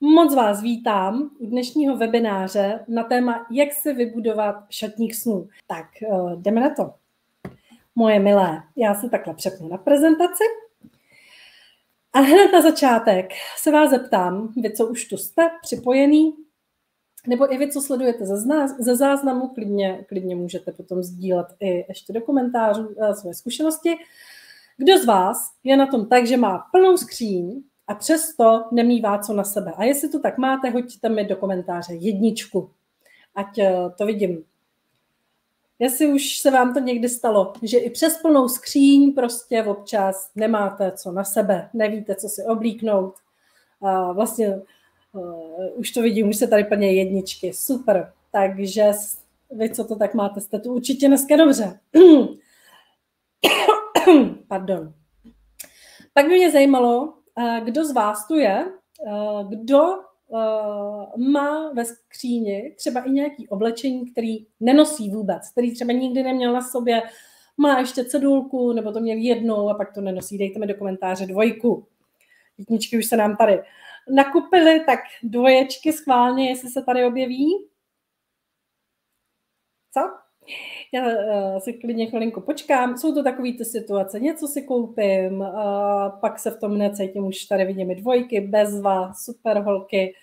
Moc vás vítám u dnešního webináře na téma, jak si vybudovat šatník snů. Tak jdeme na to. Moje milé, já se takhle přepnu na prezentaci. A hned na začátek se vás zeptám, vy, co už tu jste připojený, nebo i vy, co sledujete ze záznamu, klidně můžete potom sdílet i ještě do komentářů své zkušenosti. Kdo z vás je na tom tak, že má plnou skříň a přesto nemívá co na sebe? A jestli to tak máte, hoďte mi do komentáře 1, ať to vidím. Jestli už se vám to někdy stalo, že i přes plnou skříň prostě občas nemáte co na sebe, nevíte, co si oblíknout. Vlastně už to vidím, už se tady plně 1. Super. Takže vy, co to tak máte, jste tu určitě dneska dobře. Pardon. Pak by mě zajímalo, kdo z vás tu je, kdo má ve skříni třeba i nějaké oblečení, který nenosí vůbec, který třeba nikdy neměl na sobě, má ještě cedulku, nebo to měl 1 a pak to nenosí. Dejte mi do komentáře 2. 1 už se nám tady nakupily, tak 2 schválně, jestli se tady objeví. Co? Já si klidně chvilinku počkám. Jsou to takové ty situace, něco si koupím, pak se v tom necítím, už tady vidím i 2, bezva, super holky.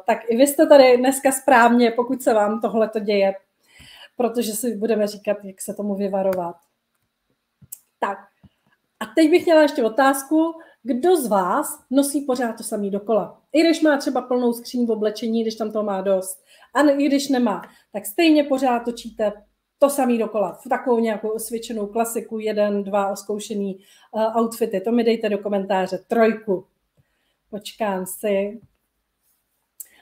Tak i vy jste tady dneska správně, pokud se vám tohle to děje, protože si budeme říkat, jak se tomu vyvarovat. Tak, a teď bych měla ještě otázku, kdo z vás nosí pořád to samý dokola? I když má třeba plnou skříň v oblečení, když tam toho má dost, a i když nemá, tak stejně pořád točíte to samý dokola. V takovou nějakou osvědčenou klasiku, 1, 2 oskoušený outfity. To mi dejte do komentáře 3. Počkám si.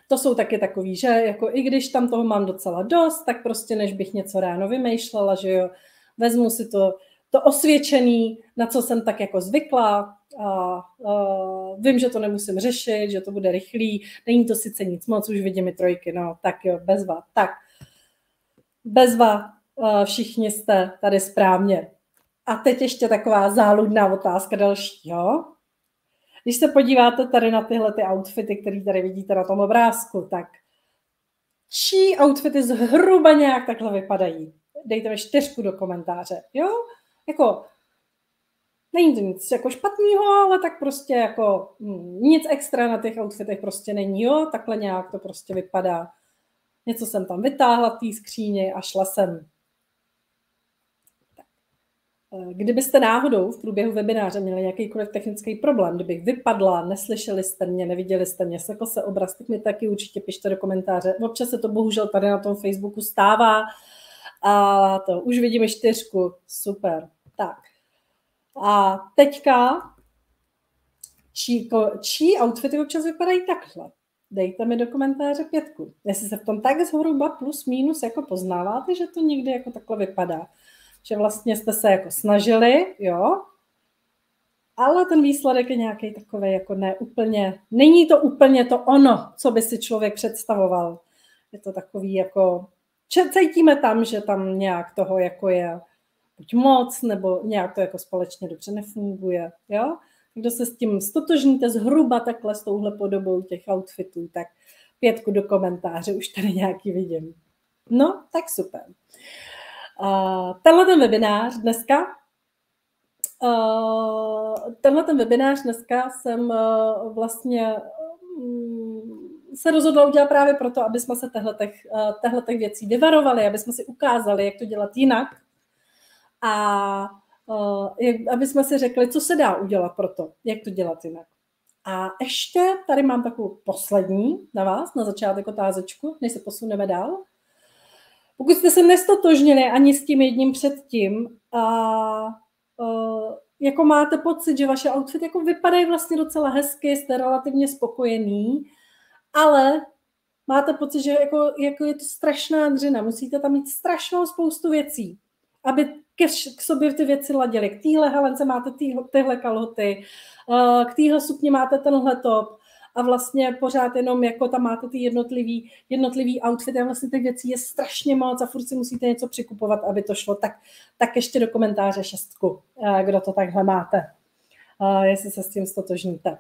To jsou taky takový, že jako i když tam toho mám docela dost, tak prostě než bych něco ráno vymýšlela, že jo, vezmu si to osvědčený, na co jsem tak jako zvykla, a vím, že to nemusím řešit, že to bude rychlý, není to sice nic moc, už vidím i 3, no tak jo, bezva. Tak, bezva, všichni jste tady správně. A teď ještě taková záludná otázka dalšího. Když se podíváte tady na tyhle ty outfity, které tady vidíte na tom obrázku, tak čí outfity zhruba nějak takhle vypadají? Dejte mi 4 do komentáře, jo? Jako, není to nic jako špatného, ale tak prostě jako nic extra na těch outfitech prostě není, jo? Takhle nějak to prostě vypadá. Něco jsem tam vytáhla v té skříni a šla jsem. Kdybyste náhodou v průběhu webináře měli jakýkoliv technický problém, kdybych vypadla, neslyšeli jste mě, neviděli jste mě, sekl se obraz, tak mi taky určitě pište do komentáře. Občas se to bohužel tady na tom Facebooku stává a to už vidíme 4. Super. Tak. A teďka čí outfity občas vypadají takhle. Dejte mi do komentáře 5. Jestli se v tom tak zhruba plus minus jako poznáváte, že to někdy jako takhle vypadá. Že vlastně jste se jako snažili, jo, ale ten výsledek je nějaký takový jako neúplně, není to úplně to ono, co by si člověk představoval. Je to takový jako, cítíme tam, že tam nějak toho jako je buď moc, nebo nějak to jako společně dobře nefunguje, jo. Kdo se s tím stotožníte zhruba takhle s touhle podobou těch outfitů, tak 5 do komentáře, už tady nějaký vidím. No, tak super. Tenhle ten webinář dneska jsem vlastně se rozhodla udělat právě proto, aby jsme se těchto věcí vyvarovali, aby jsme si ukázali, jak to dělat jinak a aby jsme si řekli, co se dá udělat pro to, jak to dělat jinak. A ještě tady mám takovou poslední na vás, na začátek otázečku, než se posuneme dál. Pokud jste se nestotožnili ani s tím 1 předtím a jako máte pocit, že vaše outfity jako vypadají vlastně docela hezky, jste relativně spokojený, ale máte pocit, že jako je to strašná dřina, musíte tam mít strašnou spoustu věcí, aby k sobě ty věci ladily. K téhle helence máte tyhle kalhoty, k téhle sukni máte tenhle top, a vlastně pořád jenom jako tam máte ty jednotlivý outfity a vlastně těch věcí je strašně moc a furt si musíte něco přikupovat, aby to šlo. Tak ještě do komentáře 6, kdo to takhle máte, jestli se s tím stotožníte.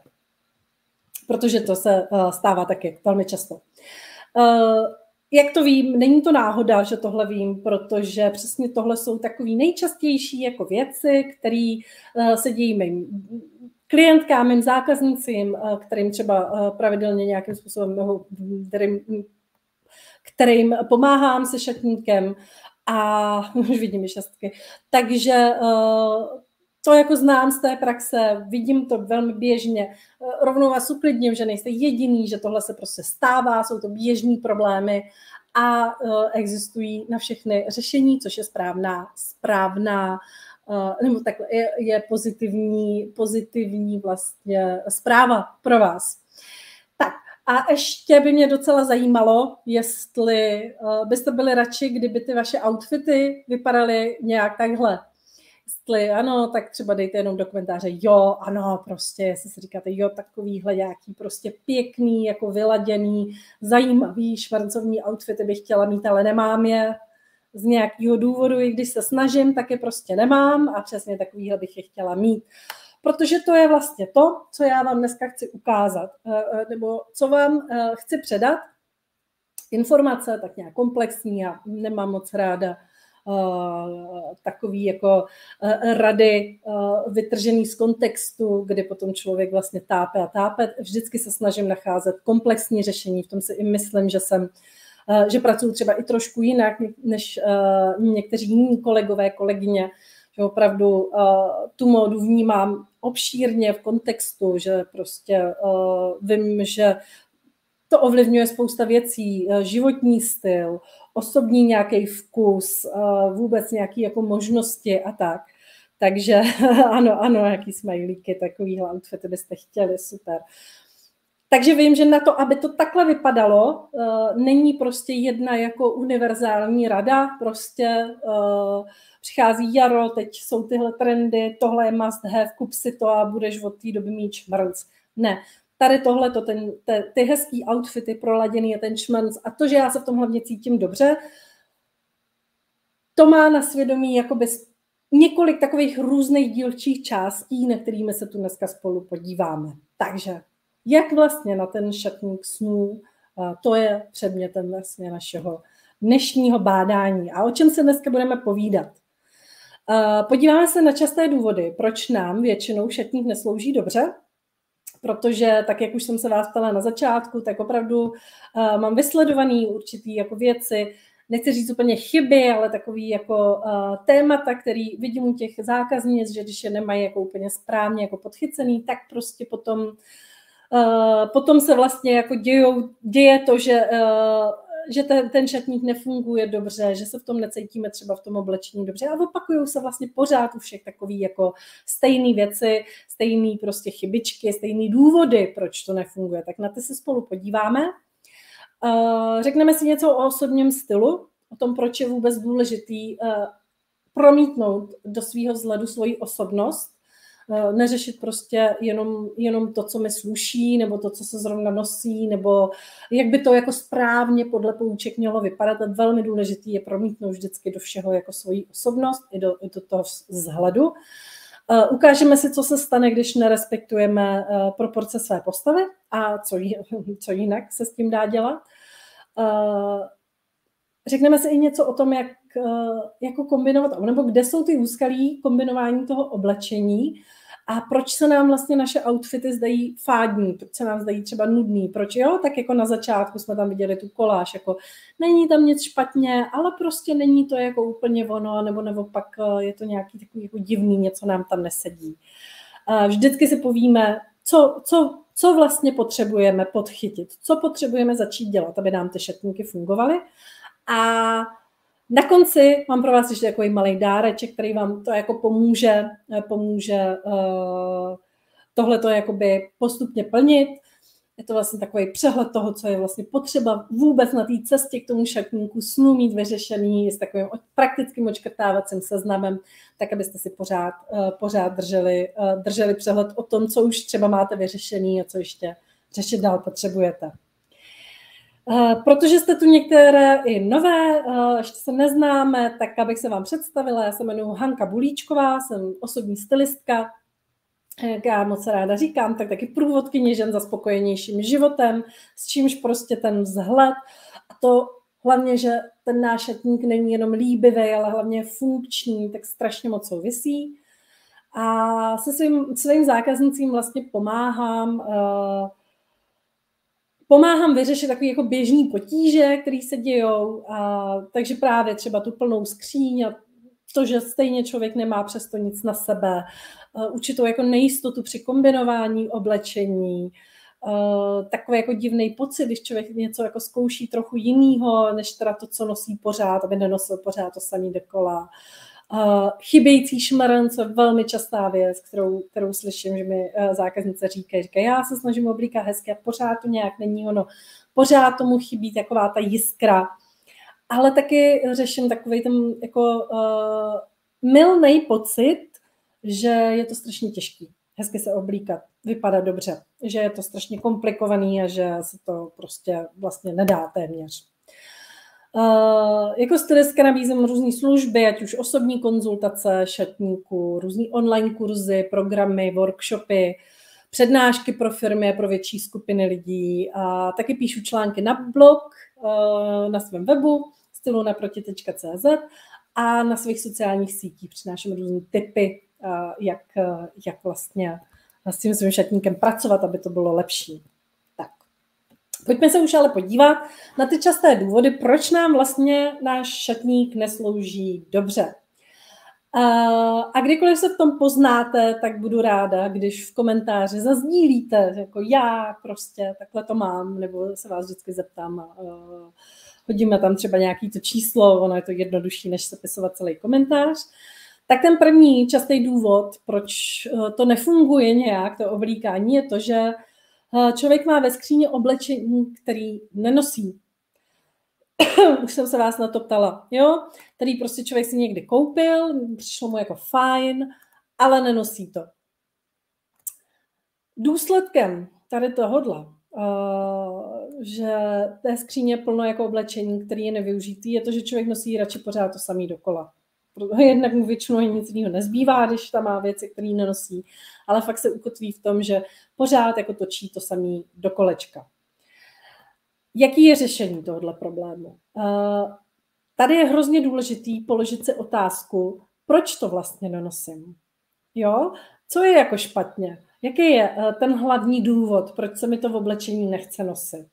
protože to se stává taky velmi často. Jak to vím, není to náhoda, že tohle vím, protože přesně tohle jsou takové nejčastější jako věci, které se dějí mým klientkám, mým zákaznicím, kterým třeba pravidelně nějakým způsobem, kterým pomáhám se šatníkem a už vidím i šestky. Takže to jako znám z té praxe, vidím to velmi běžně. Rovnou vás uklidním, že nejste jediný, že tohle se prostě stává, jsou to běžný problémy a existují na všechny řešení, což je správná nebo takhle je pozitivní vlastně zpráva pro vás. Tak a ještě by mě docela zajímalo, jestli byste byli radši, kdyby ty vaše outfity vypadaly nějak takhle. Jestli ano, tak třeba dejte jenom do komentáře jo, ano, prostě, jestli si říkáte jo, takovýhle nějaký prostě pěkný, jako vyladěný, zajímavý, švarcovní outfity bych chtěla mít, ale nemám je z nějakého důvodu, i když se snažím, tak je prostě nemám a přesně takovýhle bych je chtěla mít. Protože to je vlastně to, co já vám dneska chci ukázat, nebo co vám chci předat. Informace tak nějak komplexní, já nemám moc ráda takový jako rady vytržený z kontextu, kdy potom člověk vlastně tápe a tápe. Vždycky se snažím nacházet komplexní řešení, v tom si i myslím, že pracuji třeba i trošku jinak než někteří jiní kolegové, kolegyně, že opravdu tu módu vnímám obšírně v kontextu, že prostě vím, že to ovlivňuje spousta věcí, životní styl, osobní nějaký vkus, vůbec nějaké jako možnosti a tak. Takže ano, jaký smajlíky, takovýhle outfity byste chtěli, super. Takže vím, že na to, aby to takhle vypadalo, není prostě jedna jako univerzální rada, prostě přichází jaro, teď jsou tyhle trendy, tohle je must have, kup si to a budeš od té doby mít šmrnc. Ne, tady tohleto, ty hezký outfity, proladěný je ten šmrnc a to, že já se v tom hlavně cítím dobře, to má na svědomí jakoby několik takových různých dílčích částí, na kterými se tu dneska spolu podíváme. Takže jak vlastně na ten šatník snů, to je předmětem vlastně našeho dnešního bádání. A o čem se dneska budeme povídat? Podíváme se na časté důvody, proč nám většinou šatník neslouží dobře, protože tak, jak už jsem se vás ptala na začátku, tak opravdu mám vysledovaný určitý jako věci, nechci říct úplně chyby, ale takový jako témata, který vidím u těch zákaznic, že když je nemají jako úplně správně jako podchycený, tak prostě potom se vlastně jako děje to, že ten šatník nefunguje dobře, že se v tom necítíme třeba v tom oblečení dobře a opakují se vlastně pořád u všech takový jako stejné věci, stejné prostě chybičky, stejné důvody, proč to nefunguje. Tak na ty se spolu podíváme. Řekneme si něco o osobním stylu, o tom, proč je vůbec důležitý promítnout do svého vzhledu svoji osobnost, neřešit prostě jenom to, co mi sluší, nebo to, co se zrovna nosí, nebo jak by to jako správně podle pouček mělo vypadat. A velmi důležitý je promítnout vždycky do všeho jako svoji osobnost, i do toho vzhledu. Ukážeme si, co se stane, když nerespektujeme proporce své postavy a co jinak se s tím dá dělat. Řekneme si i něco o tom, jak jako kombinovat, nebo kde jsou ty úskalí kombinování toho oblečení a proč se nám vlastně naše outfity zdají fádní, proč se nám zdají třeba nudný, proč jo, tak jako na začátku jsme tam viděli tu koláž, jako není tam nic špatně, ale prostě není to jako úplně ono, nebo pak je to nějaký takový jako divný, něco nám tam nesedí. Vždycky si povíme, co vlastně potřebujeme podchytit, co potřebujeme začít dělat, aby nám ty šatníky fungovaly. A na konci mám pro vás ještě takový malý dáreček, který vám to jako pomůže tohleto jakoby postupně plnit. Je to vlastně takový přehled toho, co je vlastně potřeba vůbec na té cestě k tomu šatníku snu mít vyřešený s takovým praktickým odškrtávacím seznamem, tak abyste si pořád drželi přehled o tom, co už třeba máte vyřešený a co ještě řešit dál potřebujete. Protože jste tu některé i nové, ještě se neznáme, tak abych se vám představila, já se jmenuji Hanka Bulíčková, jsem osobní stylistka, jak já moc ráda říkám, tak taky průvodkyně žen za spokojenějším životem, s čímž prostě ten vzhled a to hlavně, že ten náš šatník není jenom líbivý, ale hlavně funkční, tak strašně moc souvisí. A se svým zákaznicím vlastně pomáhám vyřešit takový jako běžný potíže, které se dějou, takže právě třeba tu plnou skříň a to, že stejně člověk nemá přesto nic na sebe, určitou jako nejistotu při kombinování oblečení, takový jako divný pocit, když člověk něco jako zkouší trochu jinýho, než teda to, co nosí pořád, aby nenosil pořád to samý dokola. Chybějící šmrnc je velmi častá věc, kterou slyším, že mi zákaznice říkají, já se snažím oblíkat hezky a pořád to nějak není ono, pořád tomu chybí taková ta jiskra. Ale taky řeším takový ten jako mylnej pocit, že je to strašně těžký hezky se oblíkat, vypadat dobře, že je to strašně komplikovaný a že se to prostě vlastně nedá téměř. Jako stylistka nabízím různé služby, ať už osobní konzultace šatníků, různý online kurzy, programy, workshopy, přednášky pro firmy a pro větší skupiny lidí. A taky píšu články na blog, na svém webu stylunaproti.cz a na svých sociálních sítích přináším různé tipy, jak vlastně s tím svým šatníkem pracovat, aby to bylo lepší. Pojďme se už ale podívat na ty časté důvody, proč nám vlastně náš šatník neslouží dobře. A kdykoliv se v tom poznáte, tak budu ráda, když v komentáři zazdílíte, jako já prostě takhle to mám, nebo se vás vždycky zeptám, hodíme tam třeba nějaký to číslo, ono je to jednodušší, než sepisovat celý komentář. Tak ten první častý důvod, proč to nefunguje nějak, to oblíkání, je to, že člověk má ve skříni oblečení, který nenosí. Už jsem se vás na to ptala, jo? Který prostě člověk si někdy koupil, přišlo mu jako fajn, ale nenosí to. Důsledkem tady tohodle, že té skříně plno jako oblečení, který je nevyužitý, je to, že člověk nosí radši pořád to samý dokola. Jednak mu většinou nic jiného nezbývá, když tam má věci, které nenosí, ale fakt se ukotví v tom, že pořád jako točí to samý do kolečka. Jaký je řešení tohoto problému? Tady je hrozně důležitý položit si otázku, proč to vlastně nenosím? Jo? Co je jako špatně? Jaký je ten hlavní důvod, proč se mi to v oblečení nechce nosit?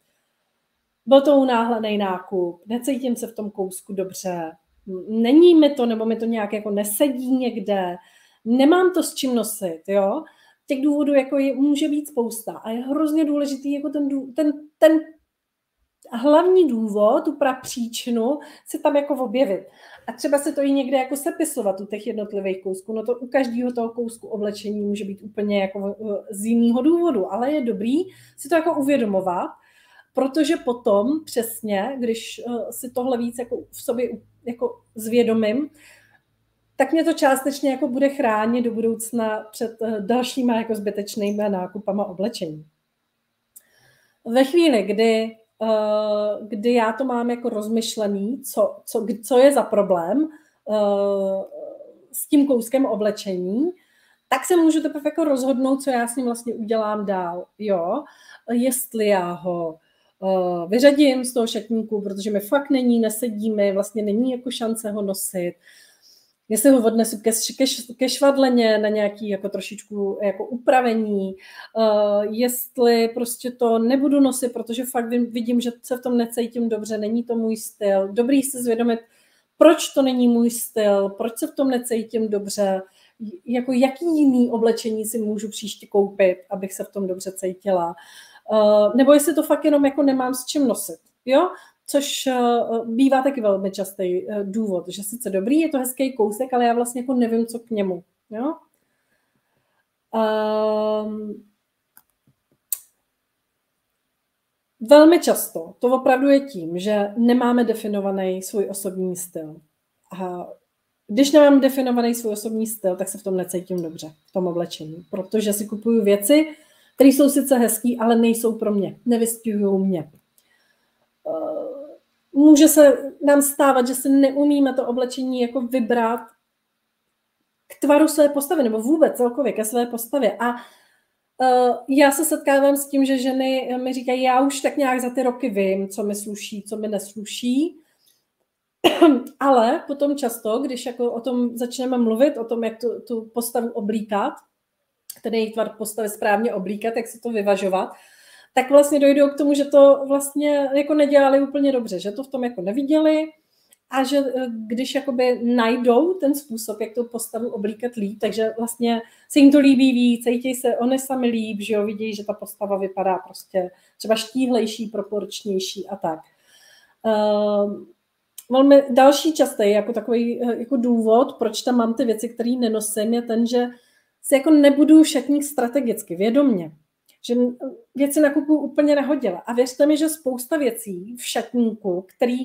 Byl to unáhlený nákup, necítím se v tom kousku dobře, není mi to, nebo mi to nějak jako nesedí někde, nemám to s čím nosit, jo? Těch důvodů jako může být spousta a je hrozně důležitý jako ten hlavní důvod, tu prapříčinu si tam jako objevit. A třeba se to i někde jako sepisovat u těch jednotlivých kousků. No to u každého toho kousku oblečení může být úplně jako z jiného důvodu, ale je dobrý si to jako uvědomovat, protože potom přesně, když si tohle víc jako v sobě jako zvědomím, tak mě to částečně jako bude chránit do budoucna před dalšíma jako zbytečnými nákupama oblečení. Ve chvíli, kdy já to mám jako rozmyšlený, co je za problém s tím kouskem oblečení, tak se můžu teprve jako rozhodnout, co já s ním vlastně udělám dál. Jo? Jestli já ho vyřadím z toho šatníku, protože mi fakt nesedí mi, vlastně není jako šance ho nosit. Jestli ho odnesu ke švadleně na nějaký jako trošičku jako upravení, jestli prostě to nebudu nosit, protože fakt vidím, že se v tom necítím dobře, není to můj styl. Dobrý si zvědomit, proč to není můj styl, proč se v tom necítím dobře, jako jaký jiný oblečení si můžu příště koupit, abych se v tom dobře cítila. Nebo jestli to fakt jenom jako nemám s čím nosit, jo? Což bývá taky velmi častý důvod, že sice dobrý, je to hezký kousek, ale já vlastně jako nevím, co k němu. Jo? Velmi často to opravdu je tím, že nemáme definovaný svůj osobní styl. A když nemám definovaný svůj osobní styl, tak se v tom necítím dobře, v tom oblečení, protože si kupuju věci, které jsou sice hezký, ale nejsou pro mě, nevystihují mě. Může se nám stávat, že si neumíme to oblečení jako vybrat k tvaru své postavy, nebo vůbec celkově ke své postavě. A já se setkávám s tím, že ženy mi říkají, já už tak nějak za ty roky vím, co mi sluší, co mi nesluší, ale potom často, když jako o tom začneme mluvit, o tom, jak tu postavu oblíkat, ten její tvar postavy správně oblíkat, jak si to vyvažovat, tak vlastně dojdou k tomu, že to vlastně jako nedělali úplně dobře, že to v tom jako neviděli a že když jakoby najdou ten způsob, jak tu postavu oblíkat líp, takže vlastně se jim to líbí víc, cítí se oni sami líp, že jo, vidí, že ta postava vypadá prostě třeba štíhlejší, proporčnější a tak. Velmi další častý jako takový jako důvod, proč tam mám ty věci, které nenosím, je ten, že si jako nebudu šatník strategicky, vědomně. Že věci nakupuju úplně nehodila. A věřte mi, že spousta věcí v šatníku, který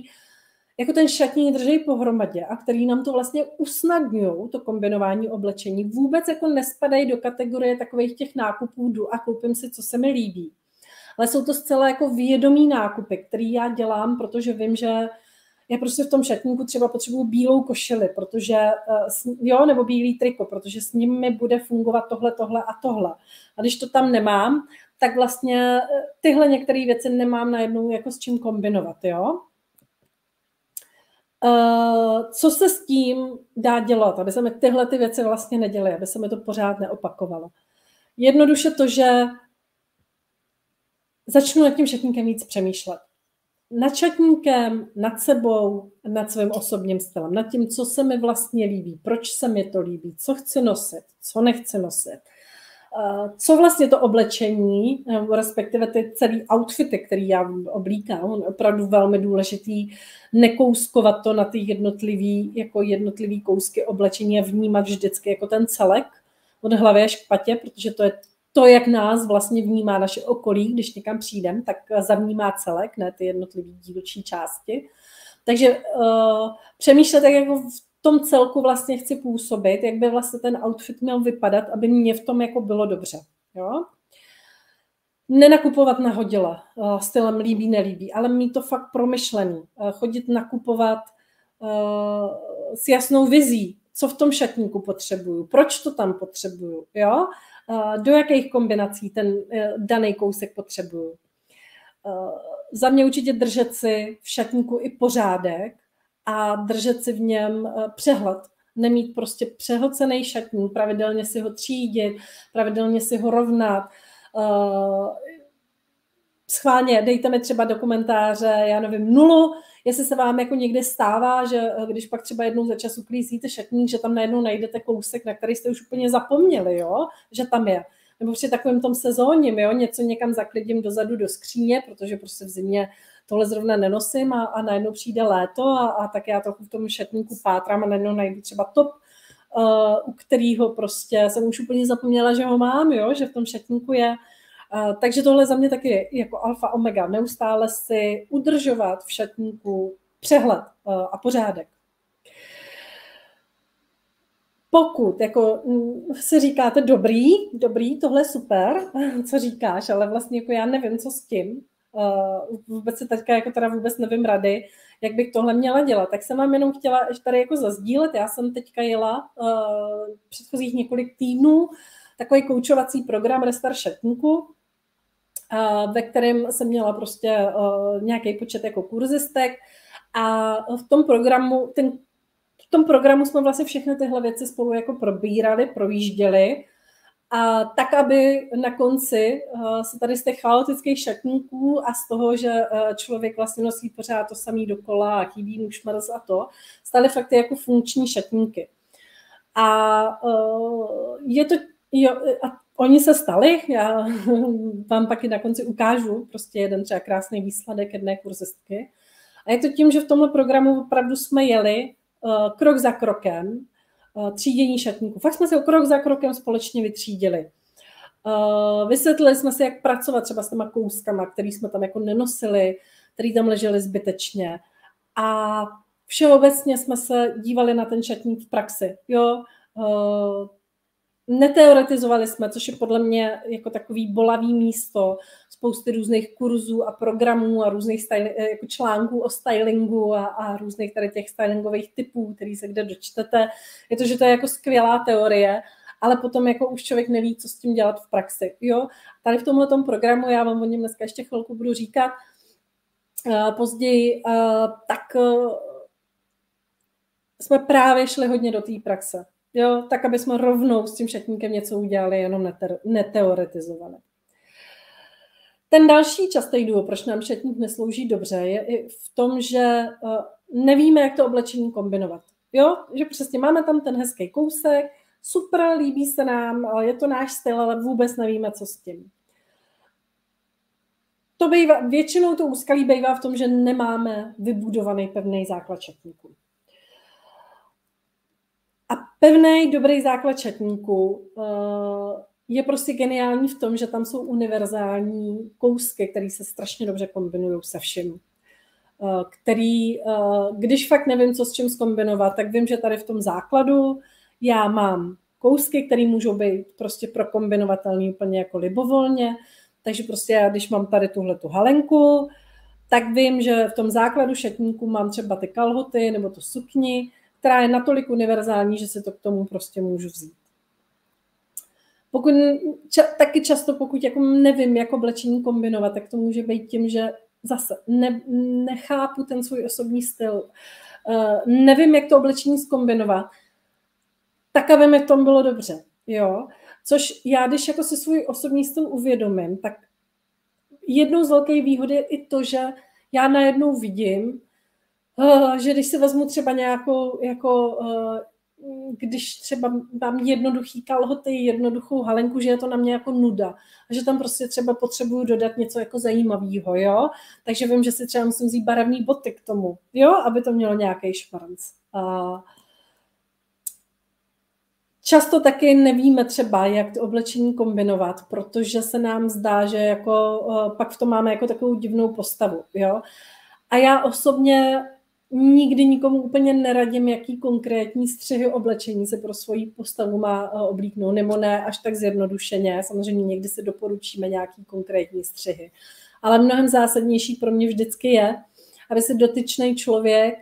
jako ten šatník drží pohromadě a který nám to vlastně usnadňují, to kombinování oblečení, vůbec jako nespadají do kategorie takových těch nákupů, jdu a koupím si, co se mi líbí. Ale jsou to zcela jako vědomý nákupy, který já dělám, protože vím, že já prostě v tom šatníku třeba potřebuju bílou košili, protože, jo, nebo bílý triko, protože s ním mi bude fungovat tohle a tohle. A když to tam nemám, tak vlastně tyhle některé věci nemám najednou jako s čím kombinovat, jo. Co se s tím dá dělat, aby se mi tyhle ty věci vlastně neděly, aby se mi to pořád neopakovalo? Jednoduše to, že začnu nad tím šatníkem víc přemýšlet. Nad šatníkem, nad sebou, nad svým osobním stylem, nad tím, co se mi vlastně líbí, proč se mi to líbí, co chci nosit, co nechci nosit, co vlastně to oblečení, respektive ty celý outfity, který já oblíkám, on je opravdu velmi důležitý nekouskovat to na ty jednotlivý kousky oblečení a vnímat vždycky jako ten celek od hlavy až k patě, protože to je to, jak nás vlastně vnímá naše okolí, když někam přijdem, tak zavnímá celek, ne ty jednotlivý dílčí části. Takže přemýšlet, jak jako v tom celku vlastně chci působit, jak by vlastně ten outfit měl vypadat, aby mě v tom jako bylo dobře. Jo? Nenakupovat nahodile, stylem líbí, nelíbí, ale mít to fakt promyšlený. Chodit nakupovat s jasnou vizí, co v tom šatníku potřebuju, proč to tam potřebuju, jo? Do jakých kombinací ten daný kousek potřebuju. Za mě určitě držet si v šatníku i pořádek a držet si v něm přehled. Nemít prostě přehlcený šatník, pravidelně si ho třídit, pravidelně si ho rovnat. Schválně dejte mi třeba do komentáře, já nevím, 0, jestli se vám jako někdy stává, že když pak třeba jednou za čas uklízíte šatník, že tam najednou najdete kousek, na který jste už úplně zapomněli, jo? Že tam je. Nebo při takovém tom sezóním, jo? Něco někam zaklidím dozadu do skříně, protože prostě v zimě tohle zrovna nenosím a najednou přijde léto a tak já trochu v tom šatníku pátrám a najednou najdu třeba top, u kterého prostě jsem už úplně zapomněla, že ho mám, jo? Že v tom šatníku je. Takže tohle za mě taky jako alfa omega. Neustále si udržovat v šatníku přehled a pořádek. Pokud jako si říkáte dobrý, tohle je super, co říkáš, ale vlastně jako já nevím, co s tím. Vůbec si teďka jako teda vůbec nevím rady, jak bych tohle měla dělat. Tak jsem vám jenom chtěla tady jako zazdílet. Já jsem teďka jela předchozích několik týdnů takový koučovací program Restart šatníku, ve kterém jsem měla prostě nějaký počet jako kurzistek a v tom programu jsme vlastně všechny tyhle věci spolu jako probírali, projížděli a tak, aby na konci se tady z těch chaotických šatníků a z toho, že člověk vlastně nosí pořád to samý dokola a chybí mu šmrz a to, staly fakt jako funkční šatníky. A je to, jo, a oni se stali, já vám pak i na konci ukážu prostě jeden třeba krásný výsledek jedné kurzistky. A je to tím, že v tomhle programu opravdu jsme jeli krok za krokem třídění šatníků. Fakt jsme si ho krok za krokem společně vytřídili. Vysvětlili jsme si, jak pracovat třeba s těma kouskama, který jsme tam jako nenosili, který tam leželi zbytečně. A všeobecně jsme se dívali na ten šatník v praxi. Jo? Neteoretizovali jsme, což je podle mě jako takový bolavý místo. spousty různých kurzů a programů a různých jako článků o stylingu a různých tady těch stylingových typů, který se kde dočtete. Je to, že to je jako skvělá teorie, ale potom jako už člověk neví, co s tím dělat v praxi. Jo? Tady v tomhletom programu, já vám o něm dneska ještě chvilku budu říkat později, tak jsme právě šli hodně do té praxe. Jo? Tak, aby jsme rovnou s tím šatníkem něco udělali, jenom neteoretizovali. Ten další častý důvod, proč nám šatník neslouží dobře, je i v tom, že nevíme, jak to oblečení kombinovat. Jo? Že přesně máme tam ten hezký kousek, super, líbí se nám, je to náš styl, ale vůbec nevíme, co s tím. To bývá, většinou to úskalí bývá v tom, že nemáme vybudovaný pevný základ šatníku. A pevný, dobrý základ šatníku je prostě geniální v tom, že tam jsou univerzální kousky, které se strašně dobře kombinují se vším. Který, když fakt nevím, co s čím zkombinovat, tak vím, že tady v tom základu já mám kousky, které můžou být prostě prokombinovatelné úplně jako libovolně. Takže prostě já, když mám tady tuhletu halenku, tak vím, že v tom základu šatníku mám třeba ty kalhoty nebo tu sukni, která je natolik univerzální, že se to k tomu prostě můžu vzít. Taky často, pokud jako nevím, jak oblečení kombinovat, tak to může být tím, že zase nechápu ten svůj osobní styl, nevím, jak to oblečení zkombinovat, tak aby mi v tom bylo dobře. Jo? Což já, když jako si svůj osobní styl uvědomím, tak jednou z velkých výhod je i to, že já najednou vidím, že když si vezmu třeba nějakou, když třeba mám jednoduchý kalhoty, jednoduchou halenku, že je to na mě jako nuda. A že tam prostě třeba potřebuju dodat něco jako zajímavého, jo. Takže vím, že si třeba musím vzít barevný boty k tomu, jo, aby to mělo nějaký šmarnc. Často taky nevíme třeba, jak to oblečení kombinovat, protože se nám zdá, že jako, pak v tom máme jako takovou divnou postavu, jo. A já osobně nikdy nikomu úplně neradím, jaký konkrétní střihy oblečení se pro svoji postavu má oblíknout, nebo ne až tak zjednodušeně. Samozřejmě někdy si doporučíme nějaký konkrétní střihy. Ale mnohem zásadnější pro mě vždycky je, aby si dotyčný člověk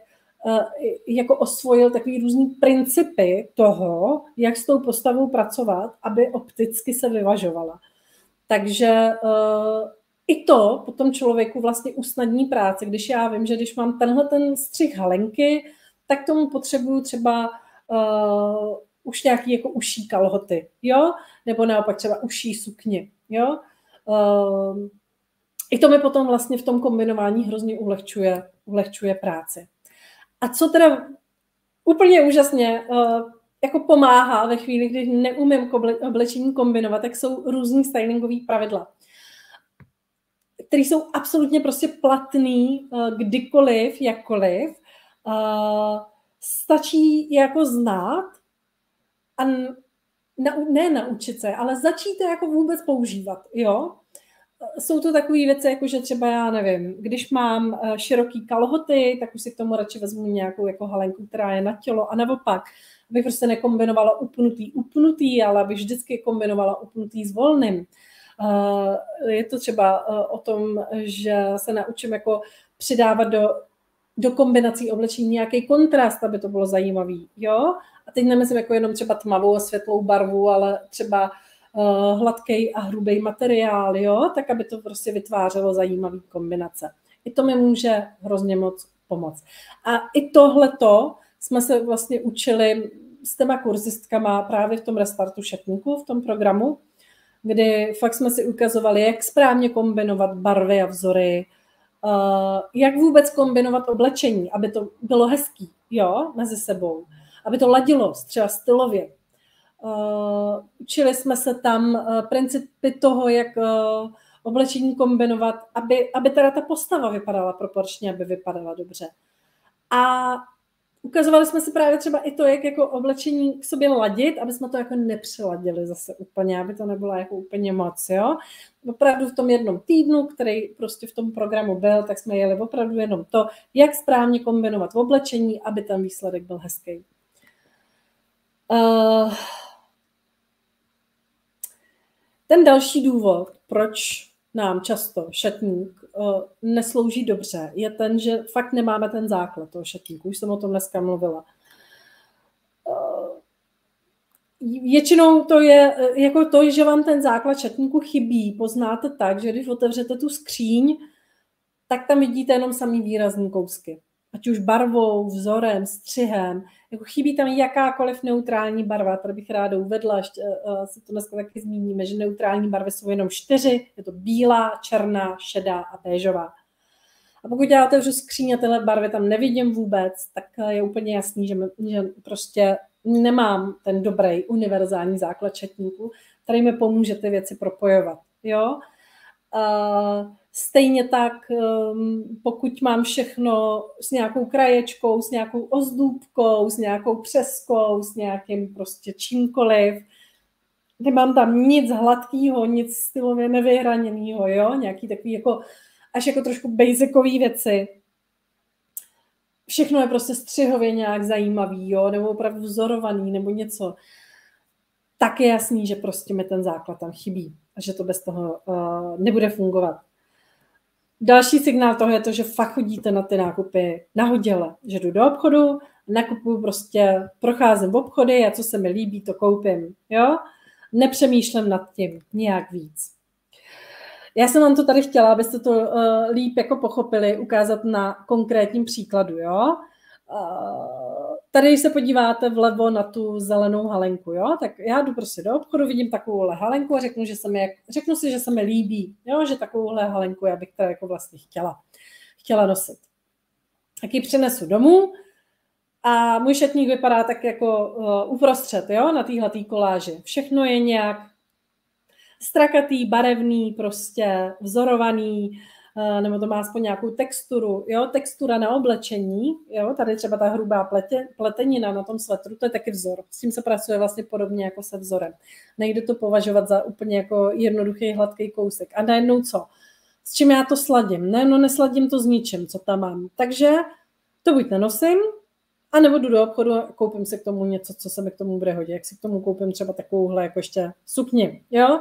jako osvojil takový různý principy toho, jak s tou postavou pracovat, aby opticky se vyvažovala. Takže i to potom člověku vlastně usnadní práci, když já vím, že když mám tenhle ten střih halenky, tak tomu potřebuju třeba už nějaký jako uší kalhoty, jo? Nebo naopak třeba uší sukně, jo? I to mi potom vlastně v tom kombinování hrozně ulehčuje práci. A co teda úplně úžasně jako pomáhá ve chvíli, kdy neumím oblečení kombinovat, tak jsou různý stylingové pravidla, které jsou absolutně prostě platný kdykoliv, jakkoliv. Stačí jako znát a ne naučit se, ale začít jako vůbec používat, jo. Jsou to takové věci, jako že třeba já nevím, když mám široký kalhoty, tak už si k tomu radši vezmu nějakou jako halenku, která je na tělo a naopak, abych prostě nekombinovala upnutý, ale abych vždycky kombinovala upnutý s volným. Je to třeba o tom, že se naučím jako přidávat do kombinací oblečení nějaký kontrast, aby to bylo zajímavý, jo? A teď nemyslím jako jenom třeba tmavou a světlou barvu, ale třeba hladký a hrubý materiál, jo? Tak aby to prostě vytvářelo zajímavý kombinace. I to mi může hrozně moc pomoct. A i tohleto jsme se vlastně učili s těma kurzistkama právě v tom restartu šatníku, v tom programu, kdy fakt jsme si ukazovali, jak správně kombinovat barvy a vzory, jak vůbec kombinovat oblečení, aby to bylo hezký, jo, mezi sebou, aby to ladilo třeba stylově. Učili jsme se tam principy toho, jak oblečení kombinovat, aby teda ta postava vypadala proporčně, aby vypadala dobře. A ukazovali jsme si právě třeba i to, jak jako oblečení k sobě ladit, aby jsme to jako nepřeladili zase úplně, aby to nebylo jako úplně moc, jo. Opravdu v tom jednom týdnu, který prostě v tom programu byl, tak jsme jeli opravdu jenom to, jak správně kombinovat oblečení, aby ten výsledek byl hezký. Ten další důvod, proč nám často šatník neslouží dobře, je ten, že fakt nemáme ten základ toho šatníku. Už jsem o tom dneska mluvila. Většinou to je jako to, že vám ten základ šatníku chybí. Poznáte tak, že když otevřete tu skříň, tak tam vidíte jenom samý výrazný kousky. Ať už barvou, vzorem, střihem. Jako chybí tam jakákoliv neutrální barva. Tady bych ráda uvedla, ještě si to dneska taky zmíníme, že neutrální barvy jsou jenom 4. Je to bílá, černá, šedá a béžová. A pokud já otevřu skříň a tyhle barvy tam nevidím vůbec, tak je úplně jasný, že prostě nemám ten dobrý univerzální základ šatníku, který mi pomůže ty věci propojovat. Jo? Stejně tak, pokud mám všechno s nějakou kraječkou, s nějakou ozdůbkou, s nějakou přeskou, s nějakým prostě čímkoliv, nemám tam nic hladkýho, nic stylově nevyhraněného, jo? Nějaký takový jako až jako trošku basicový věci. Všechno je prostě střihově nějak zajímavý, jo? Nebo opravdu vzorovaný, nebo něco. Tak je jasný, že prostě mi ten základ tam chybí a že to bez toho nebude fungovat. Další signál toho je to, že fakt chodíte na ty nákupy nahodile, že jdu do obchodu, nakupuju prostě, procházím v obchody a co se mi líbí, to koupím, jo? Nepřemýšlím nad tím nějak víc. Já jsem vám to tady chtěla, abyste to líp jako pochopili, ukázat na konkrétním příkladu, jo? Tady, když se podíváte vlevo na tu zelenou halenku, jo? Tak já jdu prostě do obchodu, vidím takovouhle halenku a řeknu si, že se mi líbí, jo? Že takovouhle halenku já bych teda jako vlastně chtěla nosit. Tak ji přinesu domů a můj šatník vypadá tak jako uprostřed, jo? Na téhletý koláži. Všechno je nějak strakatý, barevný, prostě vzorovaný, nebo to má aspoň nějakou texturu, jo, textura na oblečení, jo, tady třeba ta hrubá pletenina na tom svetru, to je taky vzor, s tím se pracuje vlastně podobně jako se vzorem. Nejde to považovat za úplně jako jednoduchý, hladký kousek. A najednou co? S čím já to sladím? No, nesladím to s ničím, co tam mám. Takže to buď nenosím, anebo jdu do obchodu a koupím si k tomu něco, co se mi k tomu bude hodit. Jak si k tomu koupím třeba takovouhle jako ještě sukni, jo?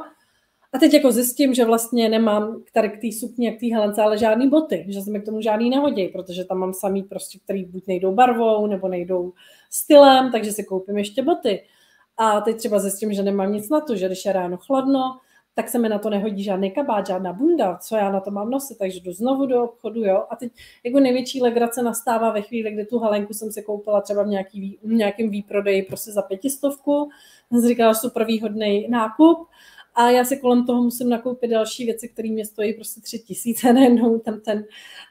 A teď jako zjistím, že vlastně nemám tady k té sukni, k té helence, ale žádný boty, že se mi k tomu žádný nehodí, protože tam mám samý prostě, který buď nejdou barvou, nebo nejdou stylem, takže si koupím ještě boty. A teď třeba zjistím, že nemám nic na to, že když je ráno chladno, tak se mi na to nehodí žádný kabát, žádná bunda, co já na to mám nosit, takže jdu znovu do obchodu, jo. A teď jako největší legrace nastává ve chvíli, kdy tu halenku jsem si koupila třeba v nějakým výprodeji prostě za 500. Jsem si říkala, super výhodný nákup. A já si kolem toho musím nakoupit další věci, které mě stojí prostě 3000 a najednou